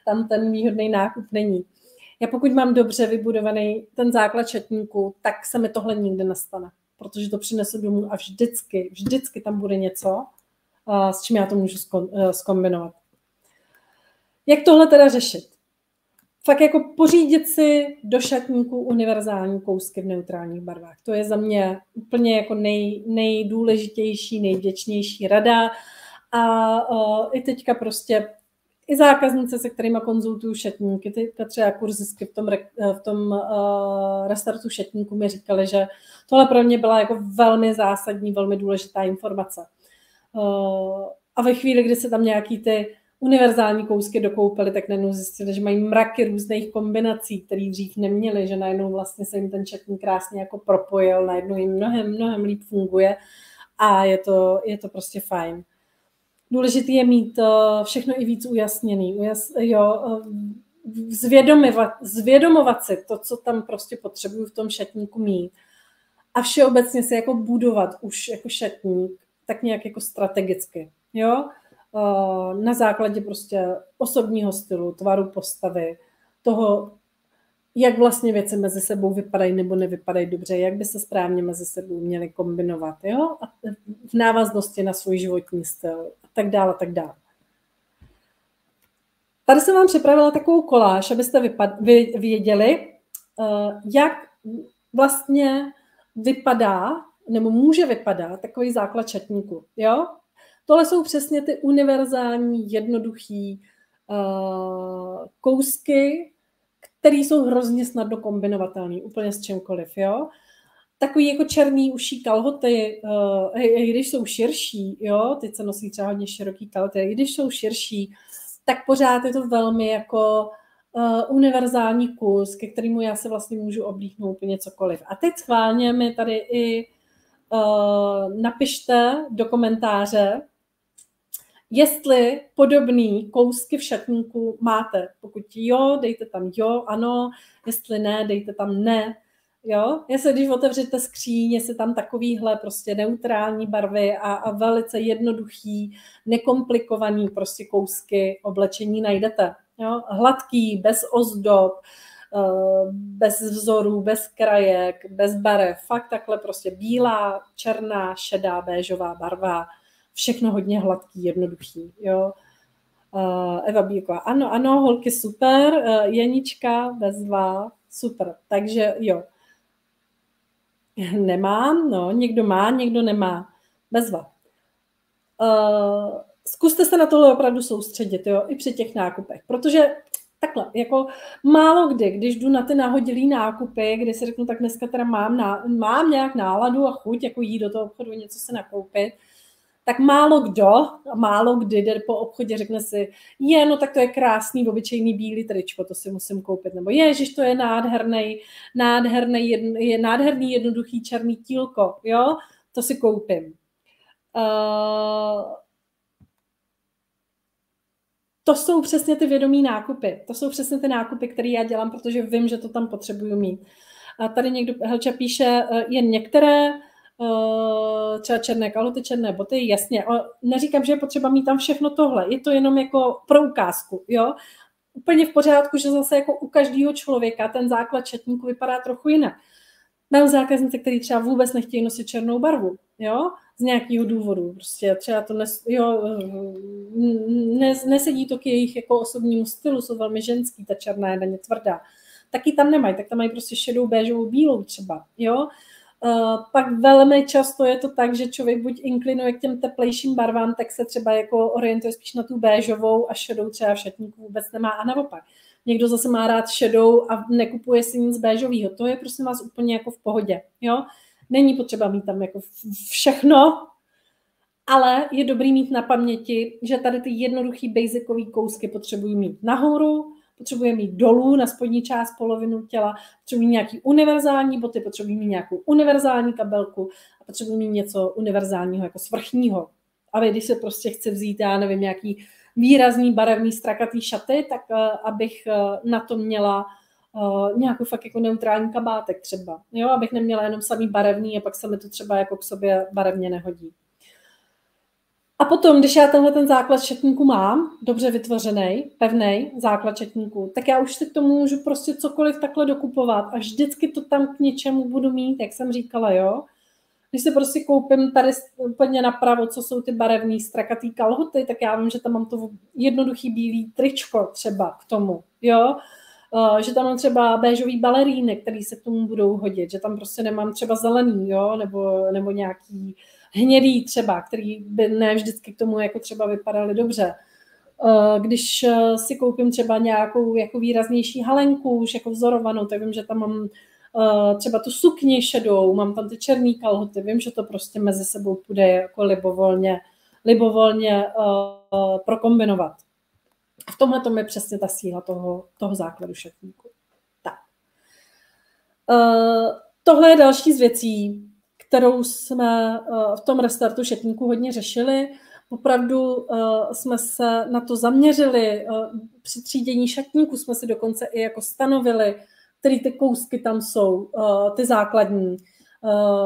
tam ten výhodný nákup není. Já pokud mám dobře vybudovaný ten základ šatníku, tak se mi tohle nikdy nestane, protože to přinesu domů a vždycky tam bude něco, s čím já to můžu zkombinovat. Jak tohle teda řešit? Fakt jako pořídit si do šatníku univerzální kousky v neutrálních barvách. To je za mě úplně jako nejdůležitější, nejvděčnější rada. A i teďka prostě i zákaznice, se kterými konzultuju šatníky, teďka třeba kurzistky v tom restartu šatníku mi říkali, že tohle pro mě byla jako velmi zásadní, velmi důležitá informace. A ve chvíli, kdy se tam nějaký ty univerzální kousky dokoupili, tak najednou zjistili, že mají mraky různých kombinací, které dřív neměli, že najednou vlastně se jim ten šatník krásně jako propojil, najednou jim mnohem líp funguje a je to prostě fajn. Důležité je mít všechno i víc ujasněný, zvědomovat si to, co tam prostě potřebuju v tom šatníku mít a všeobecně se jako budovat už jako šatník tak nějak jako strategicky, jo? Na základě prostě osobního stylu, tvaru postavy, toho, jak vlastně věci mezi sebou vypadají nebo nevypadají dobře, jak by se správně mezi sebou měly kombinovat, jo? A v návaznosti na svůj životní styl a tak dále, tak dále. Tady jsem vám připravila takovou koláž, abyste věděli, jak vlastně vypadá nebo může vypadat takový základ šatníku, jo? Tohle jsou přesně ty univerzální, jednoduchý kousky, které jsou hrozně snadno kombinovatelné, úplně s čímkoliv, jo. takový jako černý uší kalhoty, i když jsou širší, jo, teď se nosí třeba hodně široký kalhoty, i když jsou širší, tak pořád je to velmi jako univerzální kus, ke kterému já se vlastně můžu oblíknout úplně cokoliv. A teď schválně mi tady i napište do komentáře, jestli podobný kousky v šatníku máte. Pokud jo, dejte tam jo, ano, jestli ne, dejte tam ne. Jo? Jestli když otevřete skříň, jestli tam takovýhle prostě neutrální barvy a velice jednoduchý, nekomplikovaný prostě kousky oblečení najdete. Jo? Hladký, bez ozdob, bez vzorů, bez krajek, bez barev, fakt takhle prostě bílá, černá, šedá, béžová barva, všechno hodně hladký, jednoduchý, jo. Eva Bílková, ano, holky, super, Janička, bezva, super, takže jo. Nemám, no, někdo má, někdo nemá, bezva. Zkuste se na tohle opravdu soustředit, jo, i při těch nákupech, protože takhle, jako málo kdy, když jdu na ty nahodilý nákupy, kdy si řeknu, tak dneska teda mám nějak náladu a chuť, jako jít do toho obchodu, něco se nakoupit, tak málo kdy jde po obchodě, řekne si, no tak to je krásný, obyčejný bílý tričko, to si musím koupit, nebo ježiš, to je nádherný jednoduchý černý tílko, jo, to si koupím. To jsou přesně ty vědomí nákupy. To jsou přesně ty nákupy, které já dělám, protože vím, že to tam potřebuju mít. A tady někdo Helča píše, jen některé, třeba černé kalhoty, černé boty, jasně. Neříkám, že je potřeba mít tam všechno tohle. Je to jenom jako pro ukázku, jo. Úplně v pořádku, že zase jako u každého člověka ten základ šatníku vypadá trochu jinak. Mám zákaznice, který třeba vůbec nechtějí nosit černou barvu, jo, z nějakého důvodu. Prostě třeba to nesedí to k jejich jako osobnímu stylu, jsou velmi ženský, ta černá je na ně tvrdá. Taky tam nemají, tak tam mají prostě šedou, béžovou, bílou třeba, jo. Pak velmi často je to tak, že člověk buď inklinuje k těm teplejším barvám, tak se třeba jako orientuje spíš na tu béžovou a šedou třeba v šatníku vůbec nemá a naopak. Někdo zase má rád šedou a nekupuje si nic béžového. To je prosím vás úplně jako v pohodě. Jo? Není potřeba mít tam jako všechno, ale je dobrý mít na paměti, že tady ty jednoduchý basicový kousky potřebují mít nahoru, potřebuje mít dolů na spodní část polovinu těla, potřebují mít nějaký univerzální boty, potřebují mít nějakou univerzální kabelku a potřebují mít něco univerzálního jako svrchního. Ale když se prostě chci vzít, já nevím, nějaký výrazný barevný strakatý šaty, tak abych na to měla nějakou fakt jako neutrální kabátek třeba. Jo, abych neměla jenom samý barevný a pak se mi to třeba jako k sobě barevně nehodí. A potom, když já tenhle ten základ šatníku mám, dobře vytvořený, pevný základ šatníku, tak já už si k tomu můžu prostě cokoliv takhle dokupovat a vždycky to tam k něčemu budu mít, jak jsem říkala, jo. Když si prostě koupím tady úplně napravo, co jsou ty barevný strakatý kalhoty, tak já vím, že tam mám to jednoduchý bílý tričko třeba k tomu, jo. Že tam mám třeba béžový baleríny, který se k tomu budou hodit, že tam prostě nemám třeba zelený, jo, nebo nějaký hnědý třeba, který by ne vždycky k tomu jako třeba vypadaly dobře. Když si koupím třeba nějakou jako výraznější halenku, už jako vzorovanou, tak vím, že tam mám třeba tu sukni šedou, mám tam ty černý kalhoty, vím, že to prostě mezi sebou půjde jako libovolně prokombinovat. V tomhle tom je přesně ta síla toho základu šatníku. Tak. Tohle je další z věcí, kterou jsme v tom restartu šatníku hodně řešili. Opravdu jsme se na to zaměřili. Při třídění šatníku jsme si dokonce i jako stanovili, který ty kousky tam jsou, ty základní.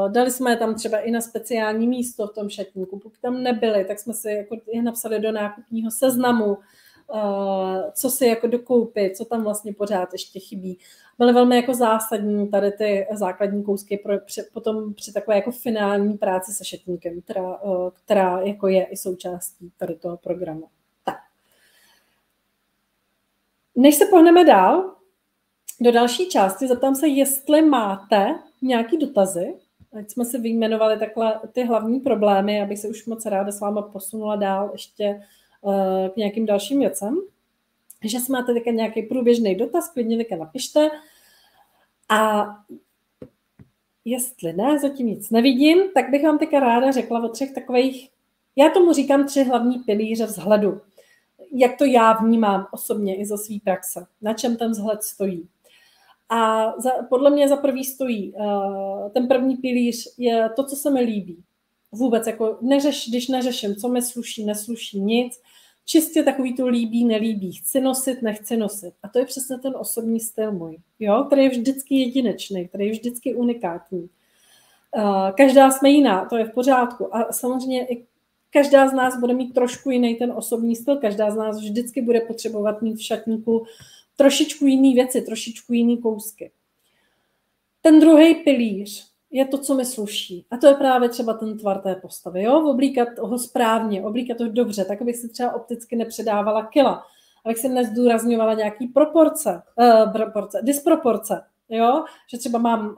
Dali jsme je tam třeba i na speciální místo v tom šatníku. Pokud tam nebyly, tak jsme si jako je napsali do nákupního seznamu, co si jako dokoupit, co tam vlastně pořád ještě chybí. Byly velmi jako zásadní tady ty základní kousky potom při takové jako finální práci se šatníkem, která jako je i součástí tady toho programu. Tak. Než se pohneme dál do další části, zeptám se, jestli máte nějaký dotazy. Ať jsme si vyjmenovali takhle ty hlavní problémy, abych se už moc ráda s váma posunula dál ještě k nějakým dalším věcem. Že máte také nějaký průběžný dotaz, klidně také napište. A Jestli ne, zatím nic nevidím, tak bych vám teďka ráda řekla o 3 takových, já tomu říkám 3 hlavní pilíře vzhledu. Jak to já vnímám osobně i za svý praxe. Na čem ten vzhled stojí. A podle mě za prvý stojí, ten první pilíř je to, co se mi líbí. Vůbec, jako když neřeším, co mi sluší, nesluší, nic, čistě takový to líbí, nelíbí, chci nosit, nechci nosit. A to je přesně ten osobní styl můj, jo? Který je vždycky jedinečný, který je vždycky unikátní. Každá jsme jiná, to je v pořádku. A samozřejmě i každá z nás bude mít trošku jiný ten osobní styl, každá z nás vždycky bude potřebovat mít v šatníku trošičku jiný věci, trošičku jiný kousky. Ten druhý pilíř je to, co mi sluší. A to je právě třeba ten tvar té postavy. Jo? Oblíkat ho správně, oblíkat ho dobře, tak abych si třeba opticky nepředávala kila, abych si nezdůrazňovala nějaký disproporce. Jo? Že třeba mám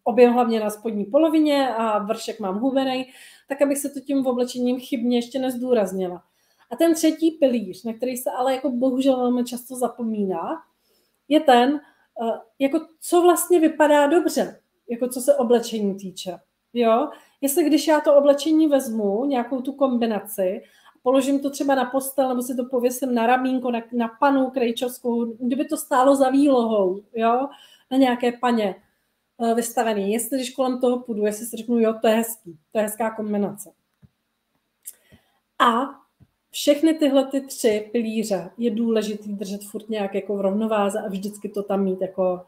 objem hlavně na spodní polovině a vršek mám hubenej, tak abych se to tím oblečením chybně ještě nezdůraznila. A ten třetí pilíř, na který se ale jako bohužel velmi často zapomíná, je ten, jako co vlastně vypadá dobře, jako co se oblečení týče. Jo? Jestli když já to oblečení vezmu, nějakou tu kombinaci, položím to třeba na postel, nebo si to pověsím na ramínko, na panu krejčovskou, kdyby to stálo za výlohou, jo? Na nějaké paně vystavený. Jestli když kolem toho půjdu, jestli si řeknu, jo, to je hezký, to je hezká kombinace. A všechny tyhle 3 pilíře je důležitý držet furt nějak jako v rovnováze a vždycky to tam mít jako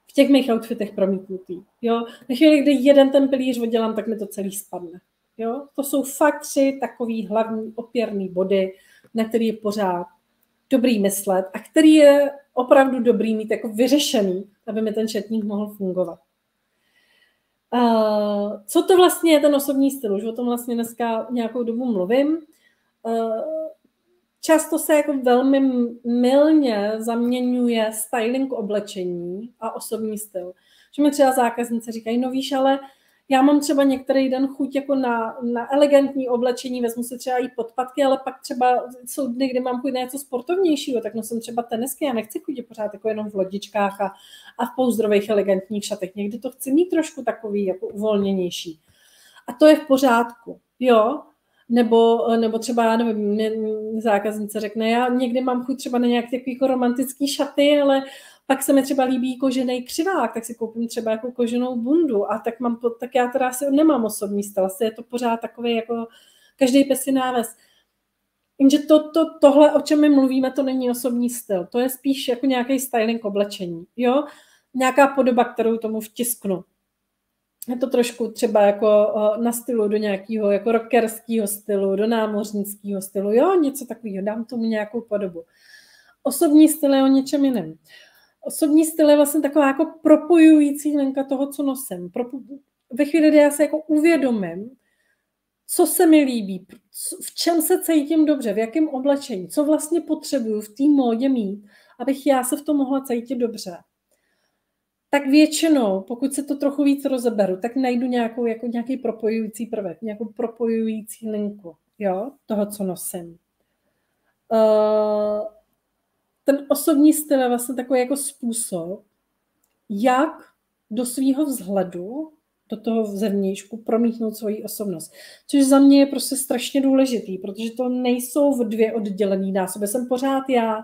v těch mých outfitech promítnutý. Jo? Na chvíli, kdy jeden ten pilíř oddělám, tak mi to celý spadne. Jo? To jsou fakt 3 takový hlavní opěrný body, na který je pořád dobrý myslet a který je opravdu dobrý mít jako vyřešený, aby mi ten šatník mohl fungovat. Co to vlastně je ten osobní styl? Už o tom vlastně dneska nějakou dobu mluvím. Často se jako velmi mylně zaměňuje styling oblečení a osobní styl. Že mi třeba zákaznice říkají, no víš, ale já mám třeba některý den chuť jako na elegantní oblečení, vezmu si třeba i podpatky, ale pak třeba jsou dny, kdy mám chuť na něco sportovnějšího, tak nosím třeba tenisky, já nechci chodit pořád jako jenom v lodičkách a v pouzdrových elegantních šatech. Někdy to chci mít trošku takový jako uvolněnější. A to je v pořádku, jo? Nebo třeba, já nevím, mě zákaznice řekne, já někdy mám chuť třeba na nějaké takový jako romantický šaty, ale pak se mi třeba líbí kožený křivák, tak si koupím třeba jako koženou bundu a tak já teda asi nemám osobní styl, asi je to pořád takový jako každý pes si náves. Jenže tohle, o čem my mluvíme, to není osobní styl, to je spíš jako nějaký styling oblečení, jo? Nějaká podoba, kterou tomu vtisknu. Je to trošku třeba jako na stylu do nějakého jako rockerského stylu, do námořnického stylu, jo, něco takového, dám tomu nějakou podobu. Osobní styl je o něčem jiném. Osobní styl je vlastně taková jako propojující linka toho, co nosím. Ve chvíli, kdy já se jako uvědomím, co se mi líbí, v čem se cítím dobře, v jakém oblečení, co vlastně potřebuju v té módě mít, abych já se v tom mohla cítit dobře. Tak většinou, pokud se to trochu víc rozeberu, tak najdu nějaký propojující prvek, nějakou propojující linku, jo, toho, co nosím. Ten osobní styl je vlastně takový jako způsob, jak do svého vzhledu, do toho zevnějšku promítnout svoji osobnost. Což za mě je prostě strašně důležitý, protože to nejsou 2 oddělený násoby. Jsem pořád já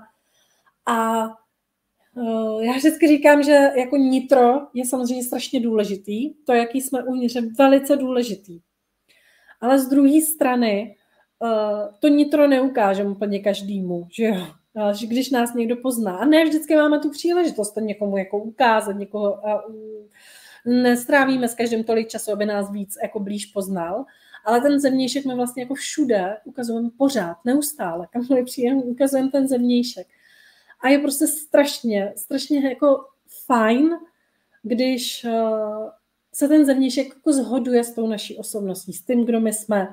a já vždycky říkám, že jako nitro je samozřejmě strašně důležitý, to, jaký jsme uvnitř, je velice důležitý. Ale z druhé strany to nitro neukážeme úplně každému, že jo? Že když nás někdo pozná, a ne vždycky máme tu příležitost to někomu jako ukázat, někoho nestrávíme s každým tolik času, aby nás víc jako blíž poznal, ale ten zevnějšek my vlastně jako všude ukazujeme pořád, neustále, kamkoliv přijdeme, ukazujeme ten zevnějšek. A je prostě strašně jako fajn, když se ten zevnějšek jako shoduje s tou naší osobností, s tím, kdo my jsme.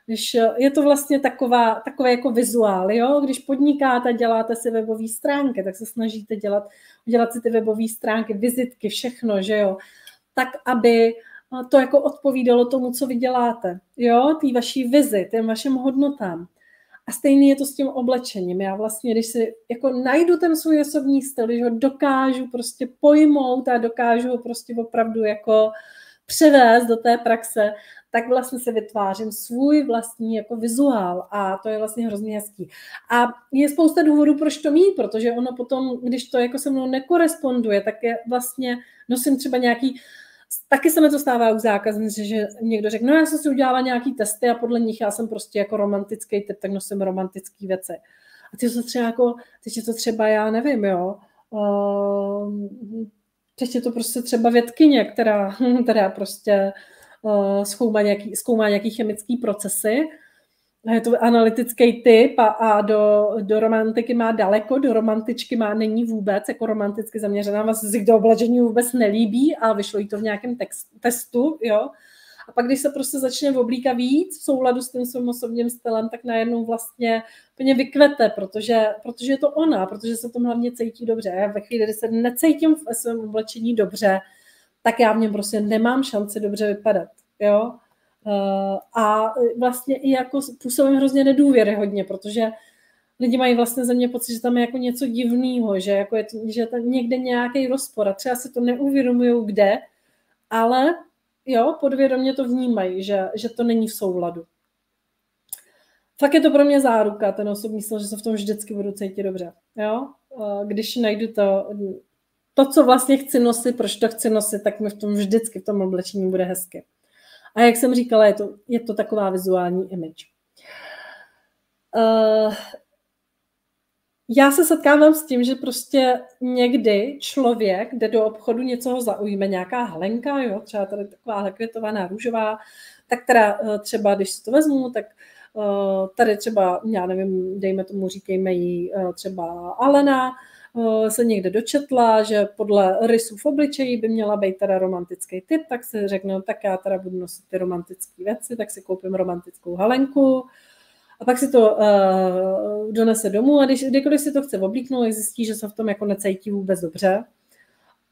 Když je to vlastně takový jako vizuál, jo? Když podnikáte, děláte si webové stránky, tak se snažíte dělat si ty webové stránky, vizitky, všechno, že jo? Tak, aby to jako odpovídalo tomu, co vy děláte, jo? Tý vaší vizi, těm vašim hodnotám. A stejný je to s tím oblečením. Já vlastně, když si jako najdu ten svůj osobní styl, když ho dokážu prostě pojmout a dokážu ho prostě opravdu jako převést do té praxe, tak vlastně se vytvářím svůj vlastní jako vizuál a to je vlastně hrozně hezký. A je spousta důvodů, proč to mít, protože ono potom, když to jako se mnou nekoresponduje, tak je vlastně nosím třeba nějaký. Taky se mi to stává u zákaznice, že někdo řekne, no já jsem si udělala nějaký testy a podle nich já jsem prostě jako romantický typ, tak nosím romantický věci. A ty to třeba jako, teď je to třeba, já nevím, jo, teď je to prostě třeba vědkyně, která prostě zkoumá nějaký chemický procesy. Je to analytický typ a do romantiky má daleko, do romantičky není vůbec jako romanticky zaměřená, vlastně si do oblečení vůbec nelíbí a vyšlo jí to v nějakém testu, jo. A pak, když se prostě začne oblíkat víc v souladu s tím svým osobním stylem, tak najednou vlastně úplně vykvete, protože je to ona, protože se tom hlavně cítí dobře. Já ve chvíli, kdy se necítím v svém oblečení dobře, tak já v něm prostě nemám šanci dobře vypadat, jo. A vlastně i jako působím hrozně nedůvěryhodně, protože lidi mají vlastně ze mě pocit, že tam je jako něco divného, že jako že je tam někde nějaký rozpor a třeba si to neuvědomují kde, ale jo, podvědomě to vnímají, že to není v souladu. Fakt je to pro mě záruka, ten osobní styl, že se v tom vždycky budu cítit dobře, jo. Když najdu to, co vlastně chci nosit, proč to chci nosit, tak mi v tom vždycky v tom oblečení bude hezky. A jak jsem říkala, je to taková vizuální image. Já se setkávám s tím, že prostě někdy člověk jde do obchodu, něco ho zaujme, nějaká halenka, jo, třeba tady taková květovaná růžová, tak teda třeba, když si to vezmu, tak tady třeba, já nevím, dejme tomu, říkejme jí třeba Alena, se někde dočetla, že podle rysů v obličeji by měla být teda romantický typ, tak si řekne, no, tak já teda budu nosit ty romantické věci, tak si koupím romantickou halenku a pak si to donese domů a kdykoliv si to chce oblíknout, zjistí, že se v tom jako necítí vůbec dobře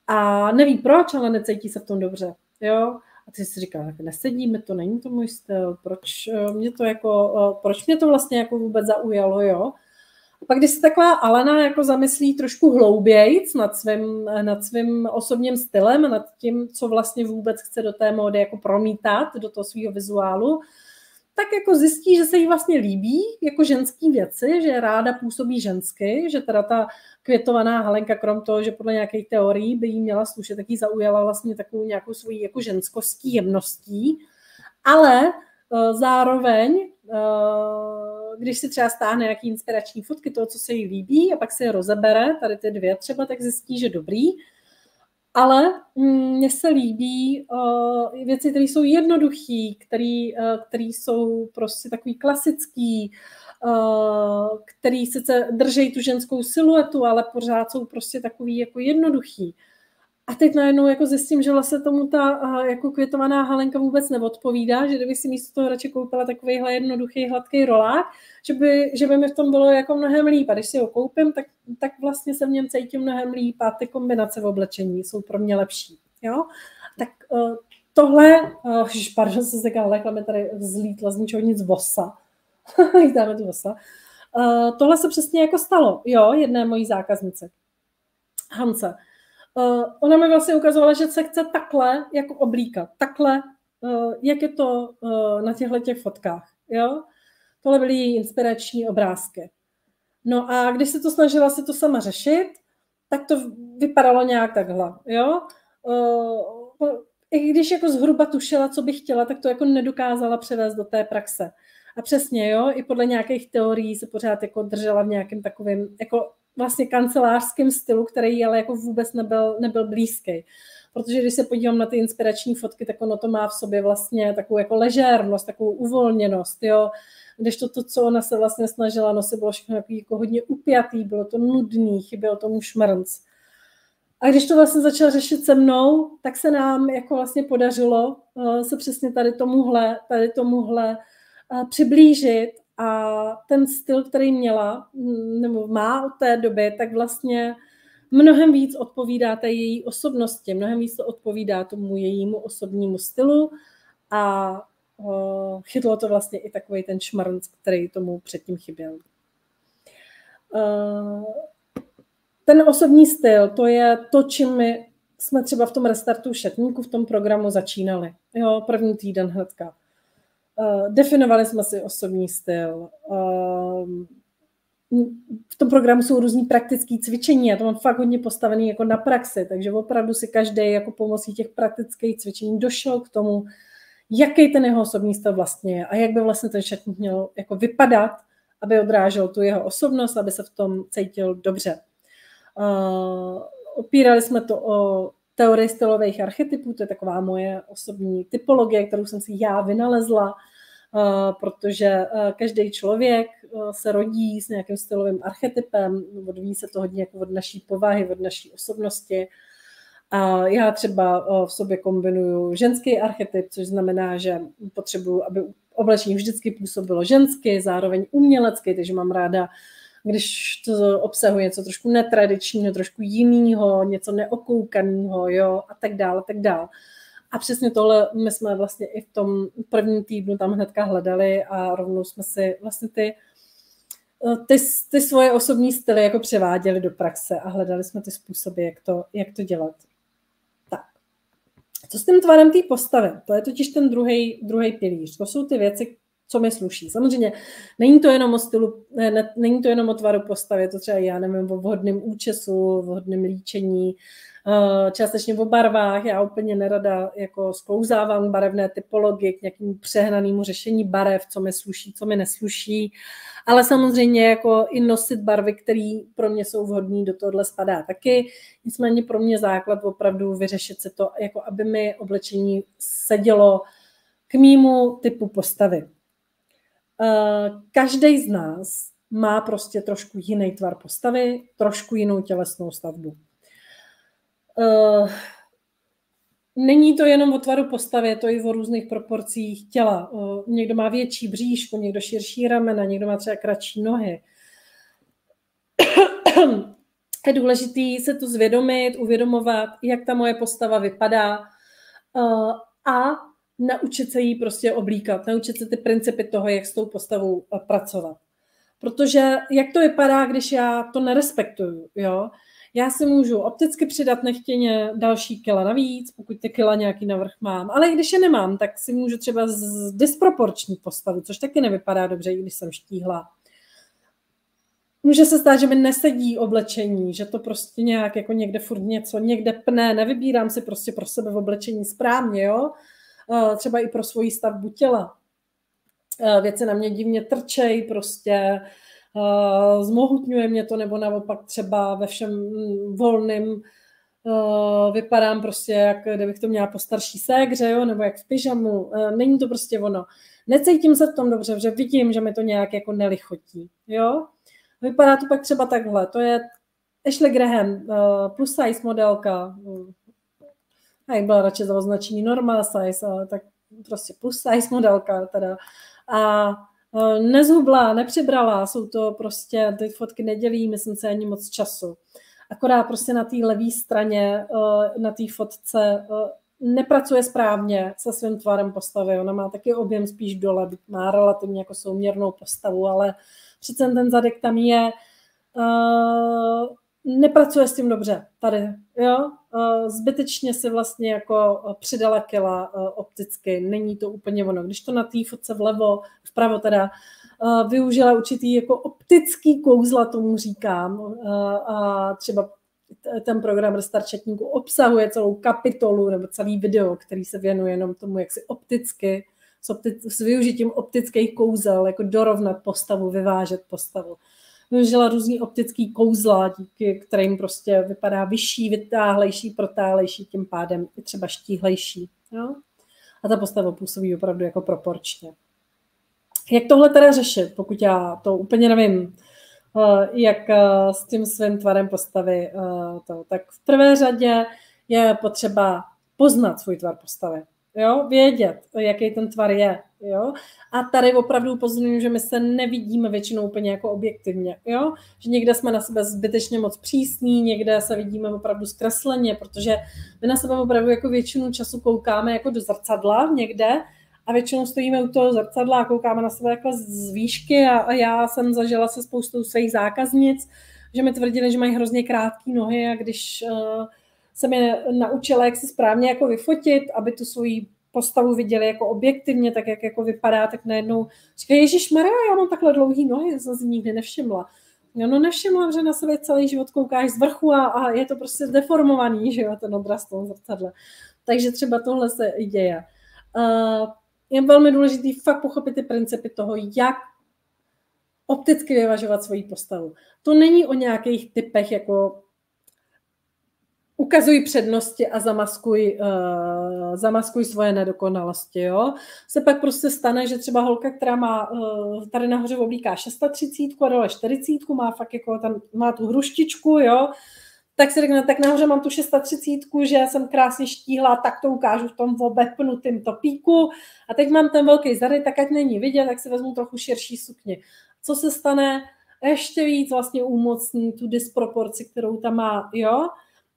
a neví proč, ale necítí se v tom dobře, jo. A ty si říká, tak nesedí mi to, není to můj styl, proč mě to vlastně jako vůbec zaujalo, jo. A pak, když se taková Alena jako zamyslí trošku hloubějc nad svým osobním stylem, nad tím, co vlastně vůbec chce do té módy jako promítat, do toho svého vizuálu, tak jako zjistí, že se jí vlastně líbí jako ženský věci, že ráda působí žensky, že teda ta květovaná halenka, krom toho, že podle nějakých teorií by jí měla slušet, tak jí zaujala vlastně takovou nějakou svojí jako ženskostí, jemností, ale zároveň, když si třeba stáhne nějaký inspirační fotky toho, co se jí líbí a pak si je rozebere, tady ty dvě třeba, tak zjistí, že dobrý. Ale mně se líbí věci, které jsou jednoduché, které jsou prostě takový klasický, který sice drží tu ženskou siluetu, ale pořád jsou prostě takový jako jednoduchý. A teď najednou jako zjistím, že vlastně tomu ta jako květovaná halenka vůbec neodpovídá, že kdybych si místo toho radši koupila takovýhle jednoduchý hladký rolák, že by mi v tom bylo jako mnohem líp. A když si ho koupím, tak vlastně se v něm cítím mnohem líp a ty kombinace v oblečení jsou pro mě lepší. Jo? Tak tohle, pardon, se říkala, lekla mi tady vzlítla z ničeho nic vosa. Dáme tu vosa. Tohle se přesně jako stalo, jo, jedné mojí zákaznice. Hance. Ona mi vlastně ukazovala, že se chce takhle jako oblíkat. Takhle, jak je to na těch fotkách. Jo? Tohle byly její inspirační obrázky. No a když se to snažila si to sama řešit, tak to vypadalo nějak takhle. Jo? I když jako zhruba tušila, co by chtěla, tak to jako nedokázala převést do té praxe. A přesně, jo, i podle nějakých teorií se pořád jako držela v nějakém takovém jako vlastně kancelářském stylu, který ale jako vůbec nebyl blízký. Protože když se podívám na ty inspirační fotky, tak ono to má v sobě vlastně takovou jako ležérnost, takovou uvolněnost, jo. Když to, co ona se vlastně snažila nosit, bylo všechno jako hodně upjatý, bylo to nudný, chybělo tomu šmrnc. A když to vlastně začala řešit se mnou, tak se nám jako vlastně podařilo se přesně tady tomuhle přiblížit a ten styl, který měla, nebo má od té doby, tak vlastně mnohem víc odpovídá té její osobnosti, mnohem víc to odpovídá tomu jejímu osobnímu stylu a chytlo to vlastně i takový ten šmarnc, který tomu předtím chyběl. Ten osobní styl, to je to, čím my jsme třeba v tom restartu šatníku, v tom programu začínali. Jo, první týden hnedka. Definovali jsme si osobní styl. V tom programu jsou různý praktické cvičení. Já to mám fakt hodně postavený jako na praxi, takže opravdu si každý jako pomocí těch praktických cvičení došel k tomu, jaký ten jeho osobní styl vlastně je a jak by vlastně ten šatník měl jako vypadat, aby odrážel tu jeho osobnost, aby se v tom cítil dobře. Opírali jsme to o teorii stylových archetypů, to je taková moje osobní typologie, kterou jsem si já vynalezla, protože každý člověk se rodí s nějakým stylovým archetypem, odvíjí se to hodně jako od naší povahy, od naší osobnosti. A já třeba v sobě kombinuju ženský archetyp, což znamená, že potřebuju, aby oblečení vždycky působilo žensky, zároveň umělecky, takže mám ráda, když to obsahuje něco trošku netradičního, trošku jinýho, něco neokoukaného, jo, a tak dále, tak dále. A přesně tohle my jsme vlastně i v tom prvním týdnu tam hnedka hledali a rovnou jsme si vlastně ty svoje osobní styly jako převáděli do praxe a hledali jsme ty způsoby, jak to dělat. Tak. Co s tím tvarem té postavy? To je totiž ten druhý pilíř. To jsou ty věci, co mi sluší. Samozřejmě není to jenom o stylu, není to jenom o tvaru postavy, je to třeba, já nevím, o vhodném účesu, o vhodném líčení, částečně o barvách. Já úplně nerada jako sklouzávám k barevné typologii, k nějakému přehnanému řešení barev, co mi sluší, co mi nesluší, ale samozřejmě jako i nosit barvy, které pro mě jsou vhodné, do tohohle spadá taky. Nicméně pro mě základ opravdu vyřešit se to, jako aby mi oblečení sedělo k mému typu postavy. Každý z nás má prostě trošku jiný tvar postavy, trošku jinou tělesnou stavbu. Není to jenom o tvaru postavy, je to i o různých proporcích těla. Někdo má větší bříško, někdo širší ramena, někdo má třeba kratší nohy. Je důležité se to zvědomit, uvědomovat, jak ta moje postava vypadá a naučit se jí prostě oblíkat, naučit se ty principy toho, jak s tou postavou pracovat. Protože jak to vypadá, když já to nerespektuju, jo? Já si můžu opticky přidat nechtěně další kila navíc, pokud ty kila nějaký navrch mám, ale i když je nemám, tak si můžu třeba z disproporční postavy, což taky nevypadá dobře, i když jsem štíhla. Může se stát, že mi nesedí oblečení, že to prostě nějak jako někde furt něco, někde pne, nevybírám si prostě pro sebe v oblečení správně, jo? Třeba i pro svoji stavbu těla. Věci na mě divně trčej, prostě zmohutňuje mě to, nebo naopak třeba ve všem volným vypadám prostě, jak kdybych to měla po starší ségře, jo, nebo jak v pyžamu. Není to prostě ono. Necítím se v tom dobře, protože vidím, že mi to nějak jako nelichotí. Jo? Vypadá to pak třeba takhle. To je Ashley Graham, plus size modelka. Já byla radši za označení normal size, ale tak prostě plus size modelka teda. A nezhubla, nepřibrala, jsou to prostě, ty fotky nedělí, myslím si, ani moc času. Akorát prostě na té levé straně, na té fotce nepracuje správně se svým tvarem postavy. Ona má taky objem spíš dole, má relativně jako souměrnou postavu, ale přece ten zadek tam je, nepracuje s tím dobře tady, jo. Zbytečně si vlastně jako přidala kila opticky, není to úplně ono. Když to na té fotce vpravo teda využila určitý jako optický kouzla, tomu říkám, a třeba ten program Restart šatníku obsahuje celou kapitolu nebo celý video, který se věnuje jenom tomu, jak si opticky s využitím optických kouzel jako dorovnat postavu, vyvážet postavu. Využila různý optický kouzla, díky kterým prostě vypadá vyšší, vytáhlejší, protáhlejší, tím pádem i třeba štíhlejší. Jo? A ta postava působí opravdu jako proporčně. Jak tohle teda řešit, pokud já to úplně nevím, jak s tím svým tvarem postavy, tak v prvé řadě je potřeba poznat svůj tvar postavy. Jo? Vědět, jaký ten tvar je. Jo? A tady opravdu upozorňuji, že my se nevidíme většinou úplně jako objektivně. Jo? Že někde jsme na sebe zbytečně moc přísní, někde se vidíme opravdu zkresleně, protože my na sebe opravdu jako většinu času koukáme jako do zrcadla někde a většinou stojíme u toho zrcadla a koukáme na sebe jako z výšky a já jsem zažila se spoustou svých zákaznic, že mi tvrdili, že mají hrozně krátké nohy a když jsem je naučila, jak se správně jako vyfotit, aby tu svoji postavu viděli jako objektivně, tak jak jako vypadá, tak najednou říkají, ježišmarja, já mám takhle dlouhý nohy, jsem si nikdy nevšimla. No nevšimla, že na sebe celý život koukáš z vrchu a je to prostě zdeformovaný, že jo, ten obraz toho zrcadla. Takže třeba tohle se i děje. Je velmi důležité fakt pochopit ty principy toho, jak opticky vyvažovat svoji postavu. To není o nějakých typech, jako ukazuj přednosti a zamaskuj svoje nedokonalosti. Jo? Se pak prostě stane, že třeba holka, která má tady nahoře oblíká 630 a dole 40, má fakt jako tam, má tu hruštičku, jo? Tak si řekne, tak nahoře mám tu 630, že jsem krásně štíhla, tak to ukážu v tom obepnutým topíku a teď mám ten velký zadek, tak ať není vidět, tak si vezmu trochu širší sukně. Co se stane? Ještě víc vlastně umocní tu disproporci, kterou tam má, jo?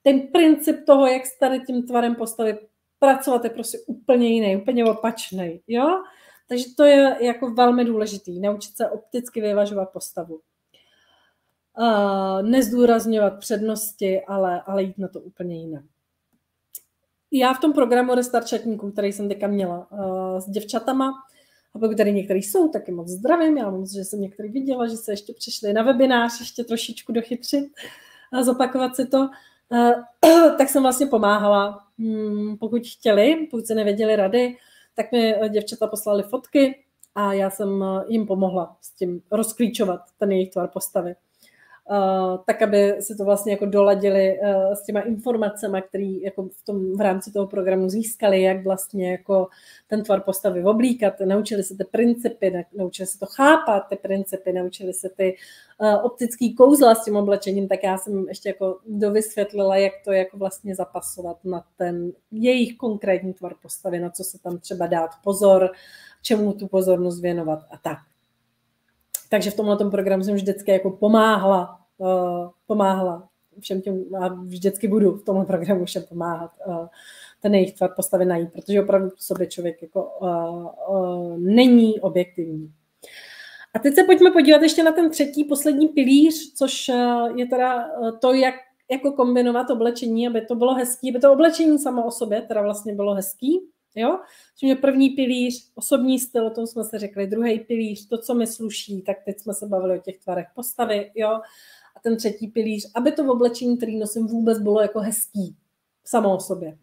Ten princip toho, jak s tady tím tvarem postavy pracovat, je prostě úplně jiný, úplně opačný, jo? Takže to je jako velmi důležitý, naučit se opticky vyvažovat postavu. Nezdůrazňovat přednosti, ale jít na to úplně jinak. Já v tom programu Restart chatníků, který jsem teďka měla s děvčatama, a pokud tady některý jsou, tak je moc zdravím. Já moc, že jsem některý viděla, že se ještě přišli na webinář, ještě trošičku dochytřit a zopakovat si to. Tak jsem vlastně pomáhala, pokud chtěli, pokud se nevěděli rady, tak mi děvčata poslali fotky a já jsem jim pomohla s tím rozklíčovat ten jejich tvar postavy. Tak, aby si to vlastně jako doladili s těma informacemi, které jako v rámci toho programu získali, jak vlastně jako ten tvar postavy oblíkat, naučili se ty principy, naučili se to chápat, ty principy, naučili se ty optický kouzla s tím oblečením, tak já jsem ještě jako dovysvětlila, jak to jako vlastně zapasovat na ten jejich konkrétní tvar postavy, na co se tam třeba dát pozor, čemu tu pozornost věnovat a tak. Takže v tomhle programu jsem vždycky jako pomáhala všem těm a vždycky budu v tomhle programu všem pomáhat ten jejich tvar postavy najít, protože opravdu v sobě člověk jako není objektivní. A teď se pojďme podívat ještě na ten třetí, poslední pilíř, což je teda to, jak jako kombinovat oblečení, aby to bylo hezký, aby to oblečení samo o sobě teda vlastně bylo hezký. Jo? Čiže první pilíř, osobní styl, o tom jsme se řekli, druhý pilíř, to, co mi sluší, tak teď jsme se bavili o těch tvarech postavy, jo? A ten třetí pilíř, aby to oblečení, který nosím, vůbec bylo jako hezký, samo o sobě.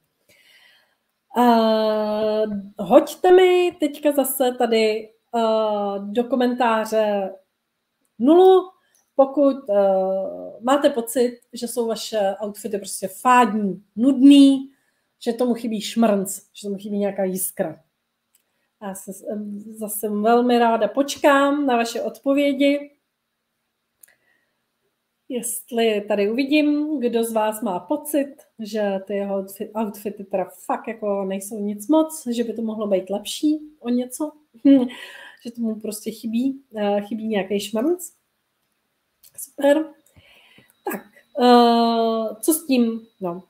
Hoďte mi teďka zase tady do komentáře 0, pokud máte pocit, že jsou vaše outfity prostě fádní, nudný, že tomu chybí šmrnc, že tomu chybí nějaká jiskra. Já se zase velmi ráda počkám na vaše odpovědi. Jestli tady uvidím, kdo z vás má pocit, že ty jeho outfity teda fakt jako nejsou nic moc, že by to mohlo být lepší o něco, že tomu prostě chybí nějaký šmrnc. Super. Tak, co s tím? No,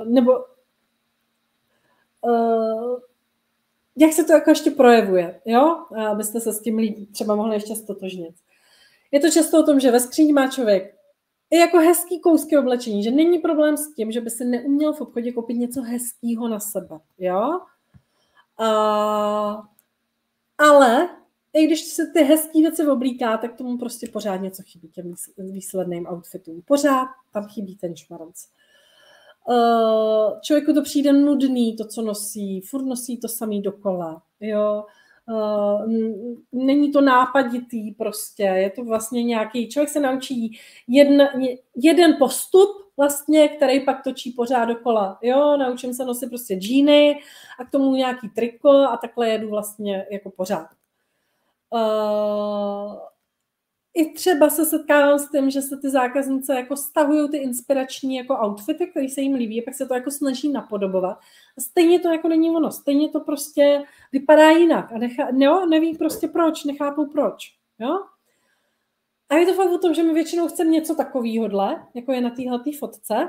nebo jak se to jako ještě projevuje, jo? Abyste se s tím třeba mohli ještě stotožnit. Je to často o tom, že ve skříni má člověk i jako hezký kousky oblečení, že není problém s tím, že by si neuměl v obchodě koupit něco hezkýho na sebe, jo? Ale i když se ty hezký věci oblíká, tak tomu prostě pořád něco chybí těm výsledným outfitům. Pořád tam chybí ten šmarnc. Člověku to přijde nudný, to, co nosí, furt nosí to samý dokola, jo. Není to nápaditý prostě, je to vlastně nějaký, člověk se naučí jeden postup vlastně, který pak točí pořád dokola, jo, naučím se nosit prostě džíny a k tomu nějaký triko a takhle jedu vlastně jako pořád. I třeba se setkávám s tím, že se ty zákaznice jako stahují ty inspirační jako outfity, které se jim líbí, a pak se to jako snaží napodobovat. A stejně to jako není ono, stejně to prostě vypadá jinak a neví prostě proč, nechápou proč. Jo? A je to fakt o tom, že my většinou chceme něco takovýhodle, jako je na téhletý fotce.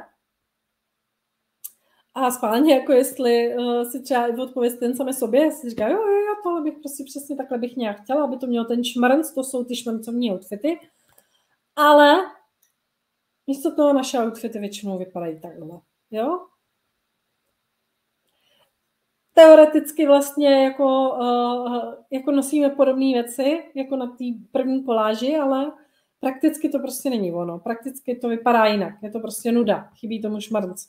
A schválně, jako jestli si třeba i odpověst ten samé sobě, jestli říká, jo, tohle bych prostě přesně takhle bych nějak chtěla, aby to mělo ten šmrnc, to jsou ty šmrncovní outfity, ale místo toho naše outfity většinou vypadají takhle, jo? Teoreticky vlastně jako nosíme podobné věci, jako na té první koláži, ale prakticky to prostě není ono. Prakticky to vypadá jinak. Je to prostě nuda. Chybí tomu šmrnc.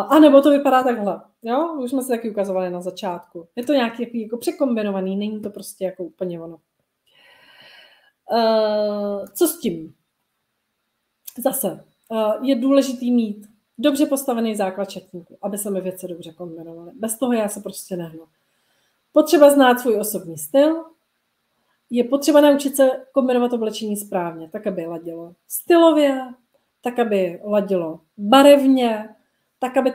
A nebo to vypadá takhle. Jo? Už jsme se taky ukazovali na začátku. Je to nějaký jako překombinovaný, není to prostě jako úplně ono. Co s tím? Zase je důležitý mít dobře postavený základ četníku, aby se mi věci dobře kombinovaly. Bez toho já se prostě nehnu. Potřeba znát svůj osobní styl, je potřeba naučit se kombinovat oblečení správně, tak, aby ladilo stylově, tak, aby ladilo barevně, tak, aby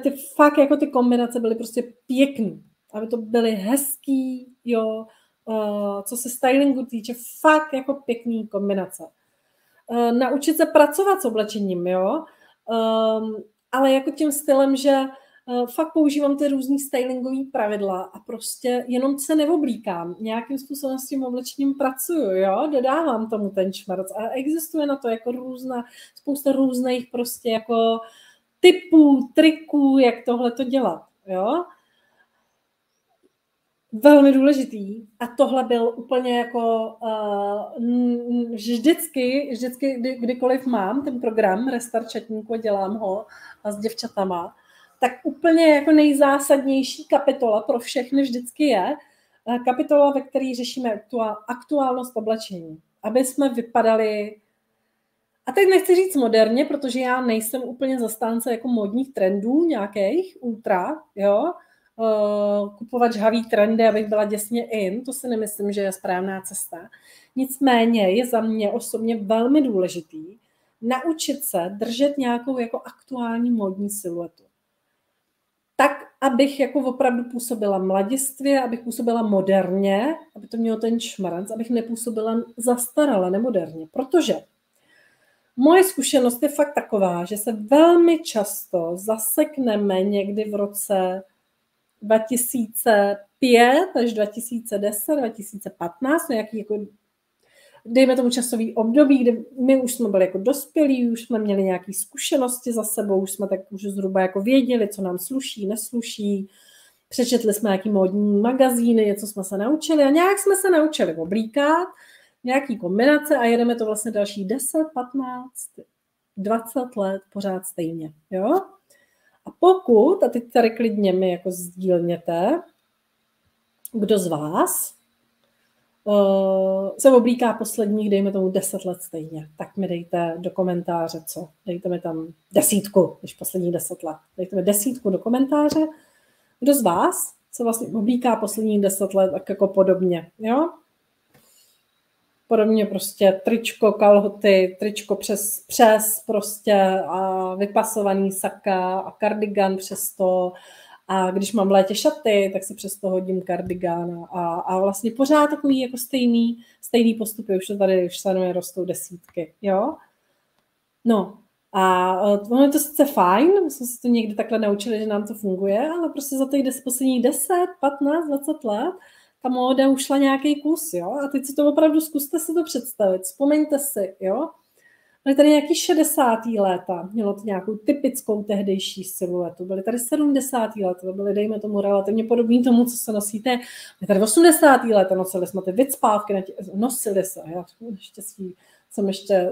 ty kombinace byly prostě pěkný, aby to byly hezký, jo, co se stylingu týče, fakt jako pěkný kombinace. Naučit se pracovat s oblečením, jo, ale jako tím stylem, že fakt používám ty různý stylingové pravidla a prostě jenom se neoblíkám. Nějakým způsobem s tím oblečením pracuju, jo, dodávám tomu ten šmarc a existuje na to jako spousta různých prostě jako typů, triků, jak tohle to dělat, jo. Velmi důležitý a tohle byl úplně jako vždycky, kdykoliv mám ten program Restart četníku a dělám ho a s děvčatama, tak úplně jako nejzásadnější kapitola pro všechny vždycky je kapitola, ve které řešíme aktuálnost oblečení, aby jsme vypadali, a teď nechci říct moderně, protože já nejsem úplně zastánce jako módních trendů nějakých ultra, jo, kupovat žhavý trendy, abych byla děsně in, to si nemyslím, že je správná cesta. Nicméně je za mě osobně velmi důležitý naučit se držet nějakou jako aktuální módní siluetu. Tak, abych jako opravdu působila mladistvě, abych působila moderně, aby to mělo ten šmrnc, abych nepůsobila zastarale, nemoderně. Protože moje zkušenost je fakt taková, že se velmi často zasekneme někdy v roce 2005 až 2010, 2015, nějaký jako, dejme tomu časový období, kdy my už jsme byli jako dospělí, už jsme měli nějaké zkušenosti za sebou, už jsme tak už zhruba jako věděli, co nám sluší, nesluší, přečetli jsme nějaký módní magazíny, něco jsme se naučili a nějak jsme se naučili oblíkat, nějaký kombinace a jedeme to vlastně další 10, 15, 20 let pořád stejně, jo? A pokud, a teď tady klidně mi jako sdílněte, kdo z vás se oblíká posledních, dejme tomu 10 let stejně, tak mi dejte do komentáře, co? Dejte mi tam 10, když posledních 10 let. Dejte mi 10 do komentáře. Kdo z vás se vlastně oblíká posledních 10 let tak jako podobně, jo? Podobně prostě tričko, kalhoty, tričko přes prostě a vypasovaný saka a kardigan přes to. A když mám v létě šaty, tak si přes to hodím kardigán a vlastně pořád takový jako stejný postupy, už se mnou rostou desítky, jo. No a ono je to sice fajn, my jsme se to někdy takhle naučili, že nám to funguje, ale prostě za těch posledních 10, 15, 20 let ta móda ušla nějaký kus, jo. A teď si to opravdu zkuste si to představit, vzpomeňte si, jo. Byly tady nějaký 60. léta, mělo to nějakou typickou tehdejší siluetu. Byly tady 70. léta, byly, dejme tomu, relativně podobný tomu, co se nosíte. Byly tady 80. léta, nosili jsme ty vicpávky, nosili se. Já naštěstí jsem ještě